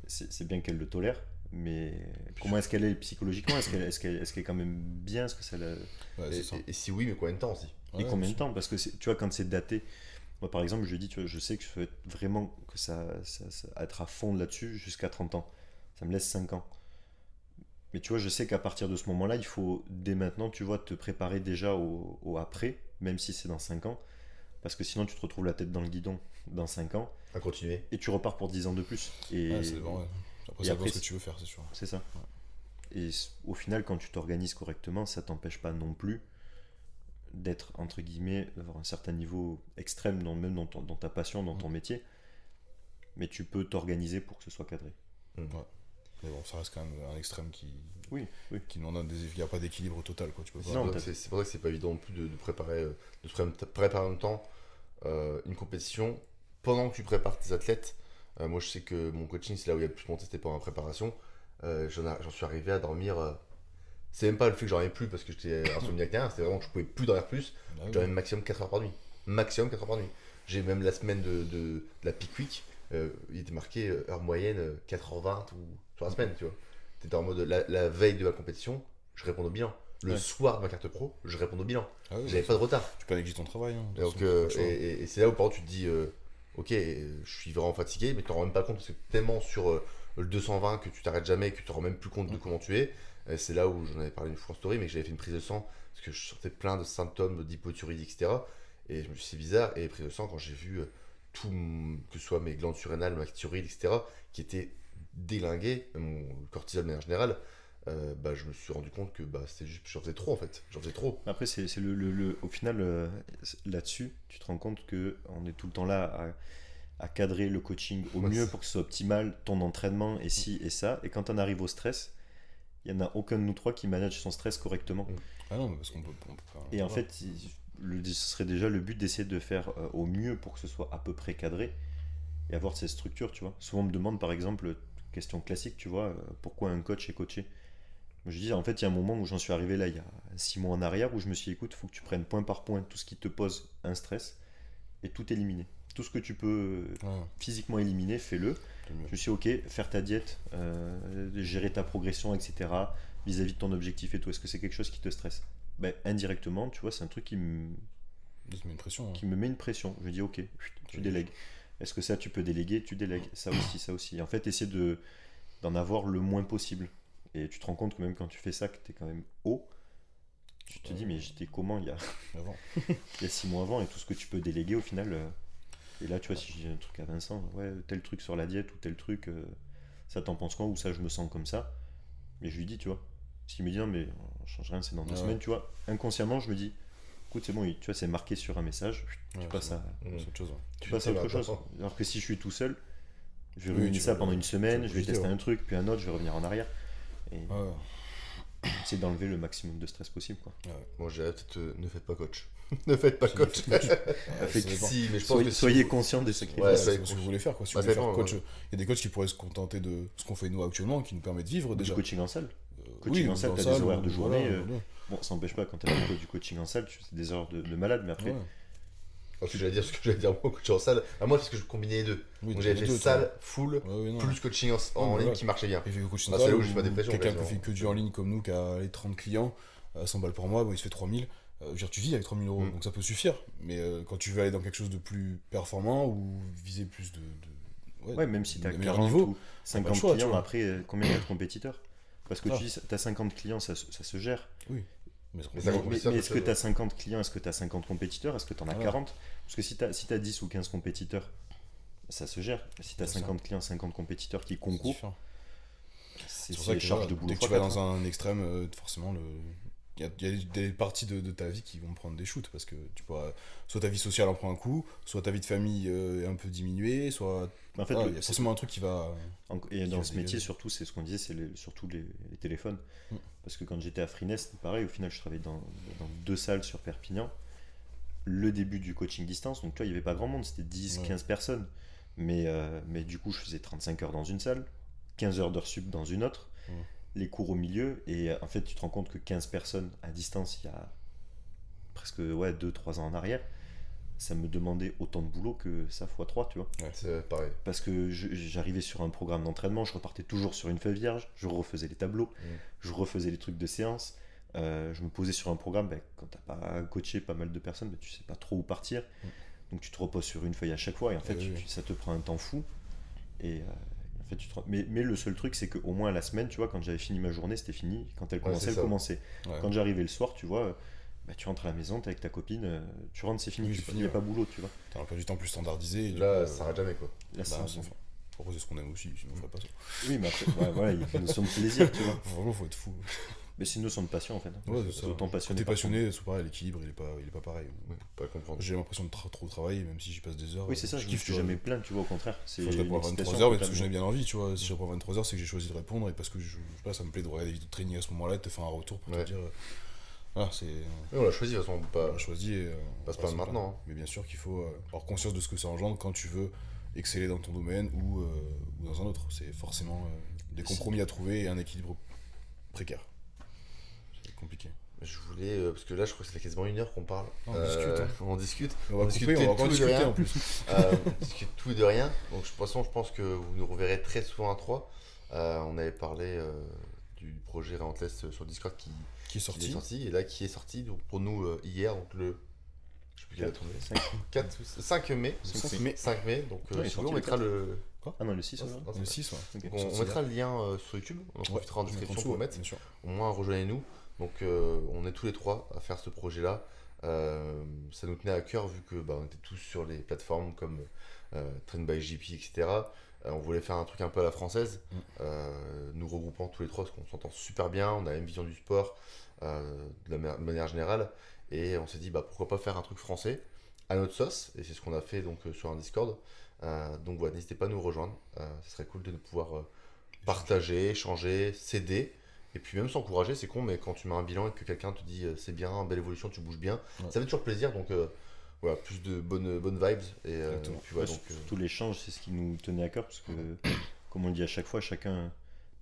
Speaker 3: c'est bien qu'elle le tolère, mais comment est-ce qu'elle est psychologiquement? Est-ce qu'elle est quand même bien? Est-ce que ça la-
Speaker 2: Ouais, c'est ça.
Speaker 1: Et si oui, mais combien de temps aussi?
Speaker 3: Et
Speaker 2: Ouais,
Speaker 3: combien
Speaker 2: bien
Speaker 3: de temps? Parce que tu vois, quand c'est daté, moi par exemple, je dis, tu vois, je sais que je veux être vraiment que ça être à fond là-dessus jusqu'à 30 ans. Ça me laisse 5 ans. Mais tu vois, je sais qu'à partir de ce moment-là, il faut dès maintenant, tu vois, te préparer déjà au après, même si c'est dans 5 ans. Parce que sinon, tu te retrouves la tête dans le guidon dans 5 ans
Speaker 1: À continuer.
Speaker 3: et tu repars pour 10 ans de plus. Et
Speaker 2: Ouais, c'est bon, ouais. Après,
Speaker 3: et
Speaker 2: ça
Speaker 3: après,
Speaker 2: dépend ce que tu veux faire, c'est sûr.
Speaker 3: c'est ça. Et au final, quand tu t'organises correctement, ça t'empêche pas non plus d'être, entre guillemets, d'avoir un certain niveau extrême, même dans ta passion, dans ton métier. Mais tu peux t'organiser pour que ce soit cadré.
Speaker 2: Mais bon, ça reste quand même un extrême qui
Speaker 3: Oui, oui.
Speaker 2: demande il n'y a pas d'équilibre total, quoi. Tu peux pas.
Speaker 3: Non,
Speaker 1: C'est pour ça que c'est pas évident non plus de préparer, de se préparer en même temps une compétition pendant que tu prépares tes athlètes. Moi, je sais que mon coaching, c'est là où il y a le plus monté, c'était pendant la préparation. J'en suis arrivé à dormir. C'est même pas le fait que j'en avais plus parce que j'étais insomniaque, c'était vraiment que je pouvais plus dormir plus.
Speaker 2: Bah
Speaker 1: Je
Speaker 2: oui.
Speaker 1: dormais maximum 4 heures par nuit. Maximum 4 heures par nuit. J'ai même la semaine de la peak week, il était marqué heure moyenne 4h20 ou sur la semaine, tu vois. T'étais en mode la veille de la compétition, je réponds au bilan. le soir de ma carte pro, je réponds au bilan.
Speaker 2: Ah oui,
Speaker 1: J'avais pas de retard.
Speaker 2: Tu peux négliger ton travail. Hein,
Speaker 1: Et, donc, et c'est là où par contre tu te dis, ok, je suis vraiment fatigué, mais tu t'en rends même pas compte parce que tellement sur le 220 que tu t'arrêtes jamais, que tu te rends même plus compte de comment tu es. Et c'est là où j'en avais parlé une fois en story, mais que j'avais fait une prise de sang parce que je sortais plein de symptômes d'hypothyroïdie, etc. Et je me suis dit, c'est bizarre. Et prise de sang, quand j'ai vu tout, que ce soit mes glandes surrénales, ma thyroïde, etc., qui étaient déglinguées, mon cortisol de manière générale, bah, je me suis rendu compte que bah, c'était juste, j'en faisais trop en fait. J'en faisais trop.
Speaker 3: Après, c'est au final, là-dessus, tu te rends compte qu'on est tout le temps là à cadrer le coaching au
Speaker 1: Ouais,
Speaker 3: mieux
Speaker 1: c'est-
Speaker 3: pour que ce soit optimal, ton entraînement et ci et ça. Et quand on arrive au stress, il n'y en a aucun de nous trois qui manage son stress correctement.
Speaker 2: Ah non, mais parce qu'on peut faire.
Speaker 3: Et en fait, ce serait déjà le but d'essayer de faire au mieux pour que ce soit à peu près cadré et avoir ces structures, tu vois. Souvent on me demande par exemple, question classique, tu vois, pourquoi un coach est coaché. Moi, je dis, en fait, il y a un moment où j'en suis arrivé là, il y a 6 mois en arrière, où je me suis dit, écoute, il faut que tu prennes point par point tout ce qui te pose un stress et tout éliminer. Tout ce que tu peux
Speaker 2: Ouais,
Speaker 3: physiquement éliminer, fais-le.
Speaker 2: c'est mieux.
Speaker 3: Je me suis dit, ok, faire ta diète, gérer ta progression, etc., vis-à-vis de ton objectif et tout, est-ce que c'est quelque chose qui te stresse? Ben, indirectement, tu vois, c'est un truc
Speaker 2: Ça met une pression. Hein.
Speaker 3: qui me met une pression. Je me dis, ok, tu délègues. Est-ce que ça, tu peux déléguer? Tu délègues. Ça aussi, ça aussi. En fait, essayer d'en avoir le moins possible. Et tu te rends compte que même quand tu fais ça, que tu es quand même haut, tu te dis, mais j'étais comment il y a,
Speaker 2: Avant.
Speaker 3: il y a 6 mois avant, et tout ce que tu peux déléguer au final. Et là, tu vois, si je dis un truc à Vincent, ouais, tel truc sur la diète ou tel truc, ça t'en penses quoi? Ou ça, je me sens comme ça. Mais je lui dis, tu vois, s'il me dit, non, mais on change rien, c'est dans 2
Speaker 2: Ouais.
Speaker 3: semaines, tu vois, inconsciemment, je me dis, écoute, c'est bon, tu vois, c'est marqué sur un message, tu
Speaker 2: Ouais,
Speaker 3: passes
Speaker 2: c'est
Speaker 3: à,
Speaker 2: bon. C'est autre chose. Ouais.
Speaker 3: tu passes à autre chose.
Speaker 1: maintenant.
Speaker 3: Alors que si je suis tout seul, je vais
Speaker 2: Oui,
Speaker 3: ruiner
Speaker 2: tu
Speaker 3: ça
Speaker 2: vas-
Speaker 3: pendant une
Speaker 2: tu
Speaker 3: semaine,
Speaker 2: vas
Speaker 3: je vais
Speaker 2: bouger,
Speaker 3: tester
Speaker 2: ouais.
Speaker 3: un truc, puis un autre, je vais revenir en arrière. Et
Speaker 2: Ouais.
Speaker 3: c'est d'enlever le maximum de stress possible, quoi.
Speaker 1: Bon, j'ai peut-être ne faites pas coach. Ne faites pas coach.
Speaker 2: Ouais,
Speaker 3: Fait
Speaker 2: ça
Speaker 3: que
Speaker 2: dépend.
Speaker 1: Si, mais je pense
Speaker 3: Soyez,
Speaker 1: que si
Speaker 3: soyez
Speaker 1: vous-
Speaker 3: conscient des sacrifices.
Speaker 1: Ouais,
Speaker 2: Ouais,
Speaker 1: ça
Speaker 2: c'est
Speaker 1: va
Speaker 2: ce
Speaker 1: être
Speaker 2: que vous voulez faire. Quoi. Si
Speaker 1: Bah,
Speaker 2: vous voulez
Speaker 1: ça
Speaker 2: faire
Speaker 1: dépend,
Speaker 2: coach, il y a des coachs qui pourraient se contenter de ce qu'on fait nous actuellement, qui nous permet de vivre
Speaker 3: Du
Speaker 2: déjà.
Speaker 3: coaching en salle.
Speaker 2: Euh,
Speaker 3: Coaching en salle,
Speaker 2: dans
Speaker 3: t'as
Speaker 2: la
Speaker 3: des horaires de
Speaker 2: voilà,
Speaker 3: journée,
Speaker 2: voilà.
Speaker 3: Bon, ça n'empêche pas quand t'as du coaching en salle, c'est des heures de malade, mais après,
Speaker 2: Ouais.
Speaker 1: ce que j'allais dire moi, coach en salle. Ah, moi, parce que je combinais les deux.
Speaker 2: Oui,
Speaker 1: Donc
Speaker 2: t'as
Speaker 1: j'avais
Speaker 2: les
Speaker 1: fait
Speaker 2: deux,
Speaker 1: salle, full,
Speaker 2: toi. Ouais, ouais, non.
Speaker 1: plus coaching en
Speaker 2: Ouais,
Speaker 1: ligne
Speaker 2: voilà.
Speaker 1: qui marchait bien.
Speaker 2: Et fait que coaching
Speaker 1: Ah,
Speaker 2: salle,
Speaker 1: c'est là où
Speaker 2: ou
Speaker 1: j'ai pas dépression,
Speaker 2: quelqu'un qui
Speaker 1: quasiment.
Speaker 2: fait que du en ligne comme nous, qui a les 30 clients, 100 balles par mois, bon, il se fait 3000. Je veux dire, tu vis avec 3000 euros,
Speaker 1: Mm.
Speaker 2: donc ça peut suffire. Mais quand tu veux aller dans quelque chose de plus performant ou viser plus
Speaker 3: ouais, même si
Speaker 2: de
Speaker 3: t'as
Speaker 2: meilleur
Speaker 3: 40
Speaker 2: niveau,
Speaker 3: ou 50
Speaker 2: choix, tu
Speaker 3: clients,
Speaker 2: vois.
Speaker 3: après, combien il y a de compétiteurs? Parce que
Speaker 2: Ah.
Speaker 3: tu dis, t'as 50 clients, ça se gère.
Speaker 2: Mais
Speaker 1: Mais ça
Speaker 3: Mais,
Speaker 1: compte aussi un peu
Speaker 3: est-ce que
Speaker 1: ça,
Speaker 3: tu as 50 clients, est-ce que tu as 50 compétiteurs, est-ce que tu en as
Speaker 2: Voilà.
Speaker 3: 40? Parce que si tu as 10 ou 15 compétiteurs, ça se gère. Si tu as
Speaker 2: Bien sûr.
Speaker 3: 50 clients, 50 compétiteurs qui
Speaker 2: c'est
Speaker 3: concourent,
Speaker 2: différent.
Speaker 3: c'est
Speaker 2: C'est pour ça que
Speaker 3: charge
Speaker 2: voilà,
Speaker 3: de boulot.
Speaker 2: dès que tu
Speaker 3: fois
Speaker 2: vas
Speaker 3: quatre,
Speaker 2: dans
Speaker 3: hein.
Speaker 2: un extrême, forcément, il y a des parties de ta vie qui vont prendre des shoots parce que tu pourras, soit ta vie sociale en prend un coup, soit ta vie de famille est un peu diminuée, soit
Speaker 3: Mais en fait,
Speaker 2: il y a forcément un truc qui va.
Speaker 3: Et dans
Speaker 2: va
Speaker 3: ce
Speaker 2: se
Speaker 3: métier,
Speaker 2: dégager.
Speaker 3: surtout, c'est ce qu'on disait, c'est surtout les téléphones.
Speaker 2: Mm.
Speaker 3: Parce que quand j'étais à Freenest, c'était pareil. Au final, je travaillais dans 2 salles sur Perpignan. Le début du coaching distance, donc tu vois, il n'y avait pas grand monde, c'était 10,
Speaker 2: Ouais.
Speaker 3: 15 personnes. Mais du coup, je faisais 35 heures dans une salle, 15 heures d'heures sup dans une autre,
Speaker 2: Ouais.
Speaker 3: les cours au milieu. Et en fait, tu te rends compte que 15 personnes à distance, il y a presque 2-3 ans en arrière, ça me demandait autant de boulot que ça x 3, tu vois.
Speaker 1: C'est pareil.
Speaker 3: Parce que j'arrivais sur un programme d'entraînement, je repartais toujours sur une feuille vierge, je refaisais les tableaux, je refaisais les trucs de séance, je me posais sur un programme, quand t'as pas coaché pas mal de personnes, tu sais pas trop où partir, donc tu te reposes sur une feuille à chaque fois, et en fait
Speaker 2: Oui.
Speaker 3: ça te prend un temps fou, et en fait, mais le seul truc c'est qu'au moins la semaine, tu vois, quand j'avais fini ma journée, c'était fini, quand elle commençait,
Speaker 1: c'est
Speaker 3: elle
Speaker 1: ça.
Speaker 3: commençait.
Speaker 2: Ouais.
Speaker 3: Quand j'arrivais le soir, tu vois, tu rentres à la maison, t'es avec ta copine, tu rentres, c'est fini,
Speaker 2: Oui,
Speaker 3: il
Speaker 2: c'est
Speaker 3: n'y
Speaker 2: fini,
Speaker 3: a pas boulot, tu vois.
Speaker 2: T'as un emploi du temps plus standardisé. Et du
Speaker 1: Là,
Speaker 2: coup,
Speaker 1: ça s'arrête jamais quoi.
Speaker 3: Là,
Speaker 2: bah,
Speaker 3: c'est-
Speaker 2: enfin, pour cause de ce qu'on aime aussi, sinon on ferait pas ça.
Speaker 3: Oui, mais après, voilà, il y a une notion de plaisir, tu vois.
Speaker 2: Vraiment, faut être fou.
Speaker 3: Mais c'est une notion de passion en fait.
Speaker 2: Ouais, c'est ça.
Speaker 3: Autant
Speaker 2: Quand
Speaker 3: passionné.
Speaker 2: t'es
Speaker 3: par
Speaker 2: passionné, c'est pareil, l'équilibre il est pas pareil.
Speaker 1: Ouais, pas comprendre.
Speaker 2: J'ai l'impression de trop travailler, même si j'y passe des heures.
Speaker 3: Oui, c'est ça, je me
Speaker 2: kiffe,
Speaker 3: suis
Speaker 2: tu vois.
Speaker 3: jamais plaint, tu vois, au contraire. C'est
Speaker 2: Faut que je réponds à
Speaker 3: une
Speaker 2: 23
Speaker 3: excitation
Speaker 2: heures, mais parce que
Speaker 3: totalement.
Speaker 2: j'en ai bien envie, tu vois. Si je réponds à 23 heures, c'est que j'ai choisi de répondre et parce que je sais pas, ça me plaît de regarder des vidéos de training à ce moment-là, de te faire un retour pour
Speaker 1: Ouais.
Speaker 2: te dire. Voilà, c'est.
Speaker 1: Oui, on l'a choisi de toute façon,
Speaker 2: On
Speaker 1: pas.
Speaker 2: l'a choisi et.
Speaker 1: pas se
Speaker 2: on
Speaker 1: plaindre
Speaker 2: va
Speaker 1: maintenant, hein.
Speaker 2: Mais bien sûr qu'il faut avoir conscience de ce que ça engendre quand tu veux exceller dans ton domaine ou dans un autre. C'est forcément des compromis à trouver et un équilibre précaire. C'est compliqué.
Speaker 1: Je voulais, parce que là, je crois que ça fait quasiment 1 heure qu'on parle.
Speaker 2: On discute, hein.
Speaker 1: On discute.
Speaker 2: On va
Speaker 1: discute
Speaker 2: couper, on va
Speaker 1: tout
Speaker 2: encore
Speaker 1: et de
Speaker 2: discuter
Speaker 1: rien.
Speaker 2: en plus.
Speaker 1: On discute tout et de rien. Donc, de toute façon, je pense que vous nous reverrez très souvent à 3. On avait parlé du projet Relentless sur Discord
Speaker 2: Qui est
Speaker 1: qui est
Speaker 2: sorti.
Speaker 1: sorti, et là qui est sorti donc, pour nous hier, donc le. Je sais plus quelle date on est. 5 mai.
Speaker 2: 5 mai.
Speaker 1: 5 mai, donc
Speaker 3: Ouais, il est
Speaker 1: si vous
Speaker 3: sorti
Speaker 1: voulez, on
Speaker 3: le
Speaker 1: mettra
Speaker 3: 4.
Speaker 1: le.
Speaker 3: Ah non, le 6, alors.
Speaker 1: Non, c'est
Speaker 2: Le
Speaker 1: pas-
Speaker 2: 6, ouais.
Speaker 3: Ok.
Speaker 1: On
Speaker 2: Sorti
Speaker 1: mettra
Speaker 2: hier.
Speaker 1: le lien sur YouTube, on
Speaker 2: Ouais,
Speaker 1: profitera en
Speaker 2: je vais
Speaker 1: description
Speaker 2: mettre
Speaker 1: pour
Speaker 2: en
Speaker 1: le mettre.
Speaker 2: dessous, bien sûr.
Speaker 1: Au moins rejoignez-nous. Donc on est tous les trois à faire ce projet-là. Ça nous tenait à cœur vu que on était tous sur les plateformes comme Train by JP, etc. On voulait faire un truc un peu à la française, nous regroupant tous les trois parce qu'on s'entend super bien, on a la même vision du sport de manière générale. Et on s'est dit pourquoi pas faire un truc français à notre sauce. Et c'est ce qu'on a fait donc sur un Discord. Donc voilà, n'hésitez pas à nous rejoindre. Ce serait cool de pouvoir partager, échanger, s'aider. Et puis même s'encourager, c'est con, mais quand tu mets un bilan et que quelqu'un te dit c'est bien, belle évolution, tu bouges bien,
Speaker 2: Ouais.
Speaker 1: ça fait toujours plaisir. Donc voilà, plus de bonnes vibes. Et
Speaker 2: Exactement.
Speaker 1: puis voilà,
Speaker 3: Ouais,
Speaker 1: donc,
Speaker 3: surtout l'échange, c'est ce qui nous tenait à cœur, parce que, comme on le dit à chaque fois, chacun,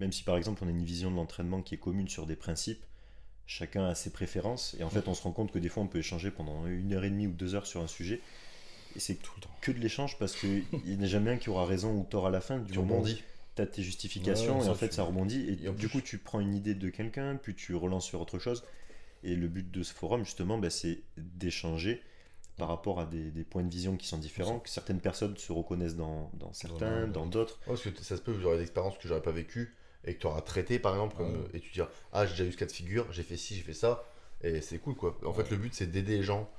Speaker 3: même si par exemple on a une vision de l'entraînement qui est commune sur des principes, chacun a ses préférences, et en fait on se rend compte que des fois on peut échanger pendant 1h30 ou 2 heures sur un sujet, et c'est
Speaker 2: Tout le temps.
Speaker 3: que de l'échange, parce qu'il n'y a jamais un qui aura raison ou tort à la fin, du
Speaker 1: tu
Speaker 3: moment où
Speaker 1: rebondis.
Speaker 3: tu as tes justifications,
Speaker 2: Ouais,
Speaker 3: et en
Speaker 2: ça,
Speaker 3: fait
Speaker 2: tu-
Speaker 3: ça rebondit, et
Speaker 1: Et en
Speaker 3: du
Speaker 1: plus-
Speaker 3: coup tu prends une idée de quelqu'un, puis tu relances sur autre chose, et le but de ce forum justement, c'est d'échanger par rapport à des points de vision qui sont différents, que certaines personnes se reconnaissent dans certains,
Speaker 2: l'un,
Speaker 3: dans
Speaker 2: dans
Speaker 3: d'autres.
Speaker 1: Ouais, parce que ça se peut, j'aurais des expériences que j'aurais pas vécues et que tu auras traité par exemple, comme,
Speaker 2: Ouais.
Speaker 1: et tu diras j'ai déjà eu ce cas de figure, j'ai fait ci, j'ai fait ça, et c'est cool quoi. En fait,
Speaker 2: Ouais.
Speaker 1: le but c'est d'aider les gens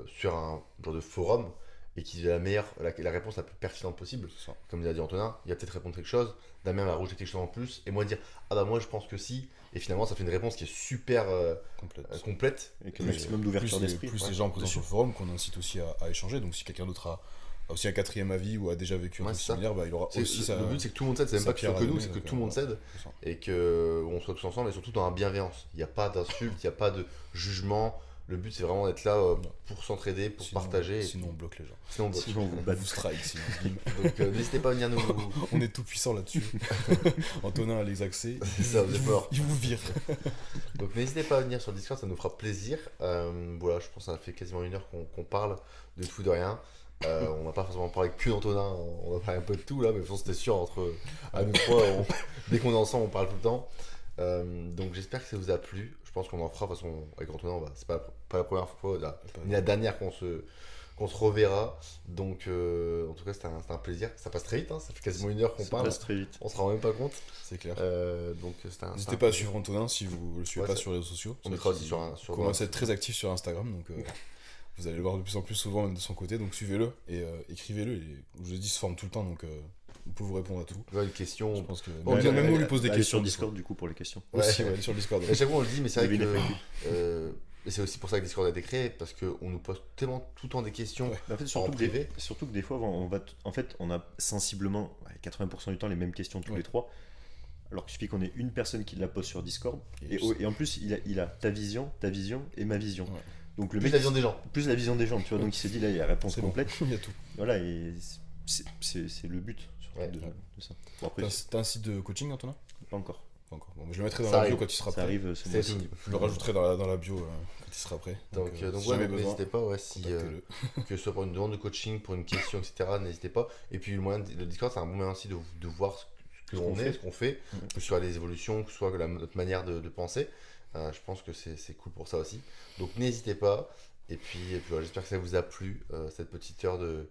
Speaker 1: sur un genre de forum et qu'ils aient la réponse la plus pertinente possible.
Speaker 2: C'est ça.
Speaker 1: Comme il a dit Antonin, il va peut-être répondre quelque chose, Damien va rajouter quelque chose en plus, et moi dire moi je pense que si, et finalement ça fait une réponse qui est super
Speaker 2: Complète.
Speaker 1: complète.
Speaker 3: Avec un
Speaker 2: Plus-
Speaker 3: maximum d'ouverture
Speaker 2: plus les-
Speaker 3: d'esprit.
Speaker 2: Plus
Speaker 1: ouais.
Speaker 2: les gens présents
Speaker 3: Dessus.
Speaker 2: sur le forum qu'on incite aussi à échanger. Donc si quelqu'un d'autre a aussi un quatrième avis ou a déjà vécu un
Speaker 1: Ouais,
Speaker 2: truc
Speaker 1: c'est ça.
Speaker 2: similaire, il aura aussi
Speaker 1: Le
Speaker 2: ça.
Speaker 1: but c'est que tout le monde s'aide, c'est même
Speaker 2: sa
Speaker 1: pas que ce soit
Speaker 2: pierre
Speaker 1: que
Speaker 2: à
Speaker 1: nous,
Speaker 2: donner,
Speaker 1: c'est que
Speaker 2: donc,
Speaker 1: tout le monde s'aide.
Speaker 2: c'est ça.
Speaker 1: Et que on soit tous ensemble et surtout dans la bienveillance. Il n'y a pas d'insulte, il n'y a pas de jugement. Le but c'est vraiment d'être là pour s'entraider, pour
Speaker 2: Sinon-
Speaker 1: partager. et
Speaker 2: Sinon on
Speaker 1: puis-
Speaker 2: bloque les gens.
Speaker 1: sinon, on bloque.
Speaker 3: Sinon, on vous
Speaker 2: On
Speaker 3: bat
Speaker 2: vous strike sinon. Bim.
Speaker 1: Donc n'hésitez pas à venir nous.
Speaker 2: On est tout puissant là-dessus. Antonin a les accès.
Speaker 1: C'est ça, vous êtes mort.
Speaker 2: Il vous vire.
Speaker 1: Donc n'hésitez pas à venir sur Discord, ça nous fera plaisir. Voilà, je pense que ça fait quasiment 1 heure qu'on parle de tout de rien. On va pas forcément parler que d'Antonin, on va parler un peu de tout là, mais de toute façon, c'était sûr entre à nous trois, dès qu'on est ensemble, on parle tout le temps. Donc j'espère que ça vous a plu. Je pense qu'on en fera de toute façon avec Antonin, c'est pas la première fois, ni la dernière qu'on se reverra. Donc en tout cas, c'était un plaisir. Ça passe très vite, hein, ça fait quasiment 1 heure qu'on
Speaker 3: Ça
Speaker 1: parle.
Speaker 3: passe très vite.
Speaker 1: On se rend même pas compte.
Speaker 2: C'est clair.
Speaker 1: Donc c'était un.
Speaker 2: N'hésitez pas à suivre Antonin si vous le suivez
Speaker 1: Ouais,
Speaker 2: pas
Speaker 1: ça-
Speaker 2: sur les réseaux sociaux.
Speaker 1: On
Speaker 2: C'est
Speaker 1: mettra
Speaker 2: vrai
Speaker 1: aussi
Speaker 2: qu'il
Speaker 1: sur
Speaker 2: commence à être très actif sur Instagram, donc vous allez le voir de plus en plus souvent même de son côté, donc suivez-le et écrivez-le. Je vous ai dit, il se forme tout le temps, donc vous pouvez vous répondre à tout.
Speaker 1: une question.
Speaker 2: Je pense que
Speaker 1: Bon,
Speaker 2: même,
Speaker 1: bien,
Speaker 2: même nous, on lui
Speaker 1: allez-
Speaker 2: pose des
Speaker 3: Allez
Speaker 2: questions.
Speaker 3: sur
Speaker 2: des
Speaker 3: Discord du coup pour les questions.
Speaker 2: fois. Aussi,
Speaker 1: Ouais.
Speaker 2: ouais, sur Discord.
Speaker 1: À chaque fois on le dit, mais c'est vrai
Speaker 3: Il y
Speaker 1: que.
Speaker 3: avait une FAQ.
Speaker 1: Et c'est aussi pour ça que Discord a été créé, parce qu'on nous pose tellement tout le temps des questions.
Speaker 2: Ouais.
Speaker 3: En fait,
Speaker 1: En
Speaker 3: surtout,
Speaker 1: privé.
Speaker 3: surtout que des fois, en fait, on a sensiblement 80% du temps les mêmes questions tous
Speaker 2: Ouais.
Speaker 3: les trois. Alors qu'il suffit qu'on ait une personne qui la pose sur Discord.
Speaker 2: Et
Speaker 3: Et en plus, il a ta vision et ma vision.
Speaker 2: Ouais.
Speaker 3: Donc le
Speaker 1: Plus
Speaker 3: mec,
Speaker 1: la vision des gens.
Speaker 3: plus la vision des gens, tu vois. Donc il s'est dit là, il y a réponse
Speaker 2: C'est bon.
Speaker 3: complète.
Speaker 2: Il y a tout.
Speaker 3: Voilà, et c'est le but surtout
Speaker 1: Ouais.
Speaker 3: de ça. Bon, après,
Speaker 2: T'as un site de coaching, Antonin?
Speaker 3: pas encore.
Speaker 2: Pas encore. Bon, je le mettrai dans
Speaker 1: Ça
Speaker 2: la bio
Speaker 1: arrive.
Speaker 2: quand il sera
Speaker 3: Ça
Speaker 2: prêt.
Speaker 3: arrive ce
Speaker 1: C'est
Speaker 3: mois-ci.
Speaker 1: fini.
Speaker 2: Je le rajouterai dans la bio quand il sera prêt.
Speaker 1: Donc
Speaker 2: si
Speaker 1: ouais,
Speaker 2: jamais
Speaker 1: donc
Speaker 2: besoin,
Speaker 1: n'hésitez pas, si,
Speaker 2: contactez-le.
Speaker 1: que ce soit pour une demande de coaching, pour une question, etc. N'hésitez pas. Et puis le Discord, c'est un bon moyen aussi de voir ce qu'on
Speaker 3: fait.
Speaker 1: est, ce qu'on fait, que ce soit les évolutions, que ce soit notre manière de penser. Je pense que c'est cool pour ça aussi. Donc n'hésitez pas. Et puis voilà, j'espère que ça vous a plu, cette petite heure de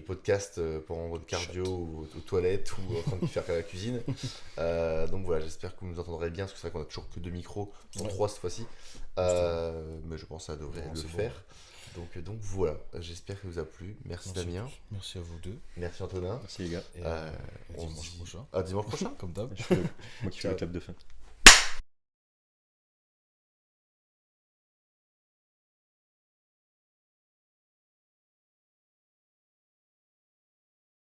Speaker 1: podcast pendant votre cardio ou aux toilettes ou en train de faire la cuisine. Donc voilà, j'espère que vous nous entendrez bien, parce que c'est vrai qu'on a toujours que 2 micros, sont
Speaker 2: Ouais.
Speaker 1: 3 cette fois-ci. Mais je pense que ça devrait
Speaker 2: Non,
Speaker 1: le
Speaker 2: c'est bon.
Speaker 1: faire. Donc voilà, j'espère que ça vous a plu. Merci Damien,
Speaker 2: Merci à vous deux.
Speaker 1: merci Antonin.
Speaker 3: Merci les gars.
Speaker 2: Et
Speaker 1: Euh,
Speaker 2: et
Speaker 1: on se
Speaker 2: dimanche
Speaker 1: dit
Speaker 2: prochain.
Speaker 1: à dimanche prochain.
Speaker 2: Comme d'hab.
Speaker 3: Moi qui fais le clap de fin.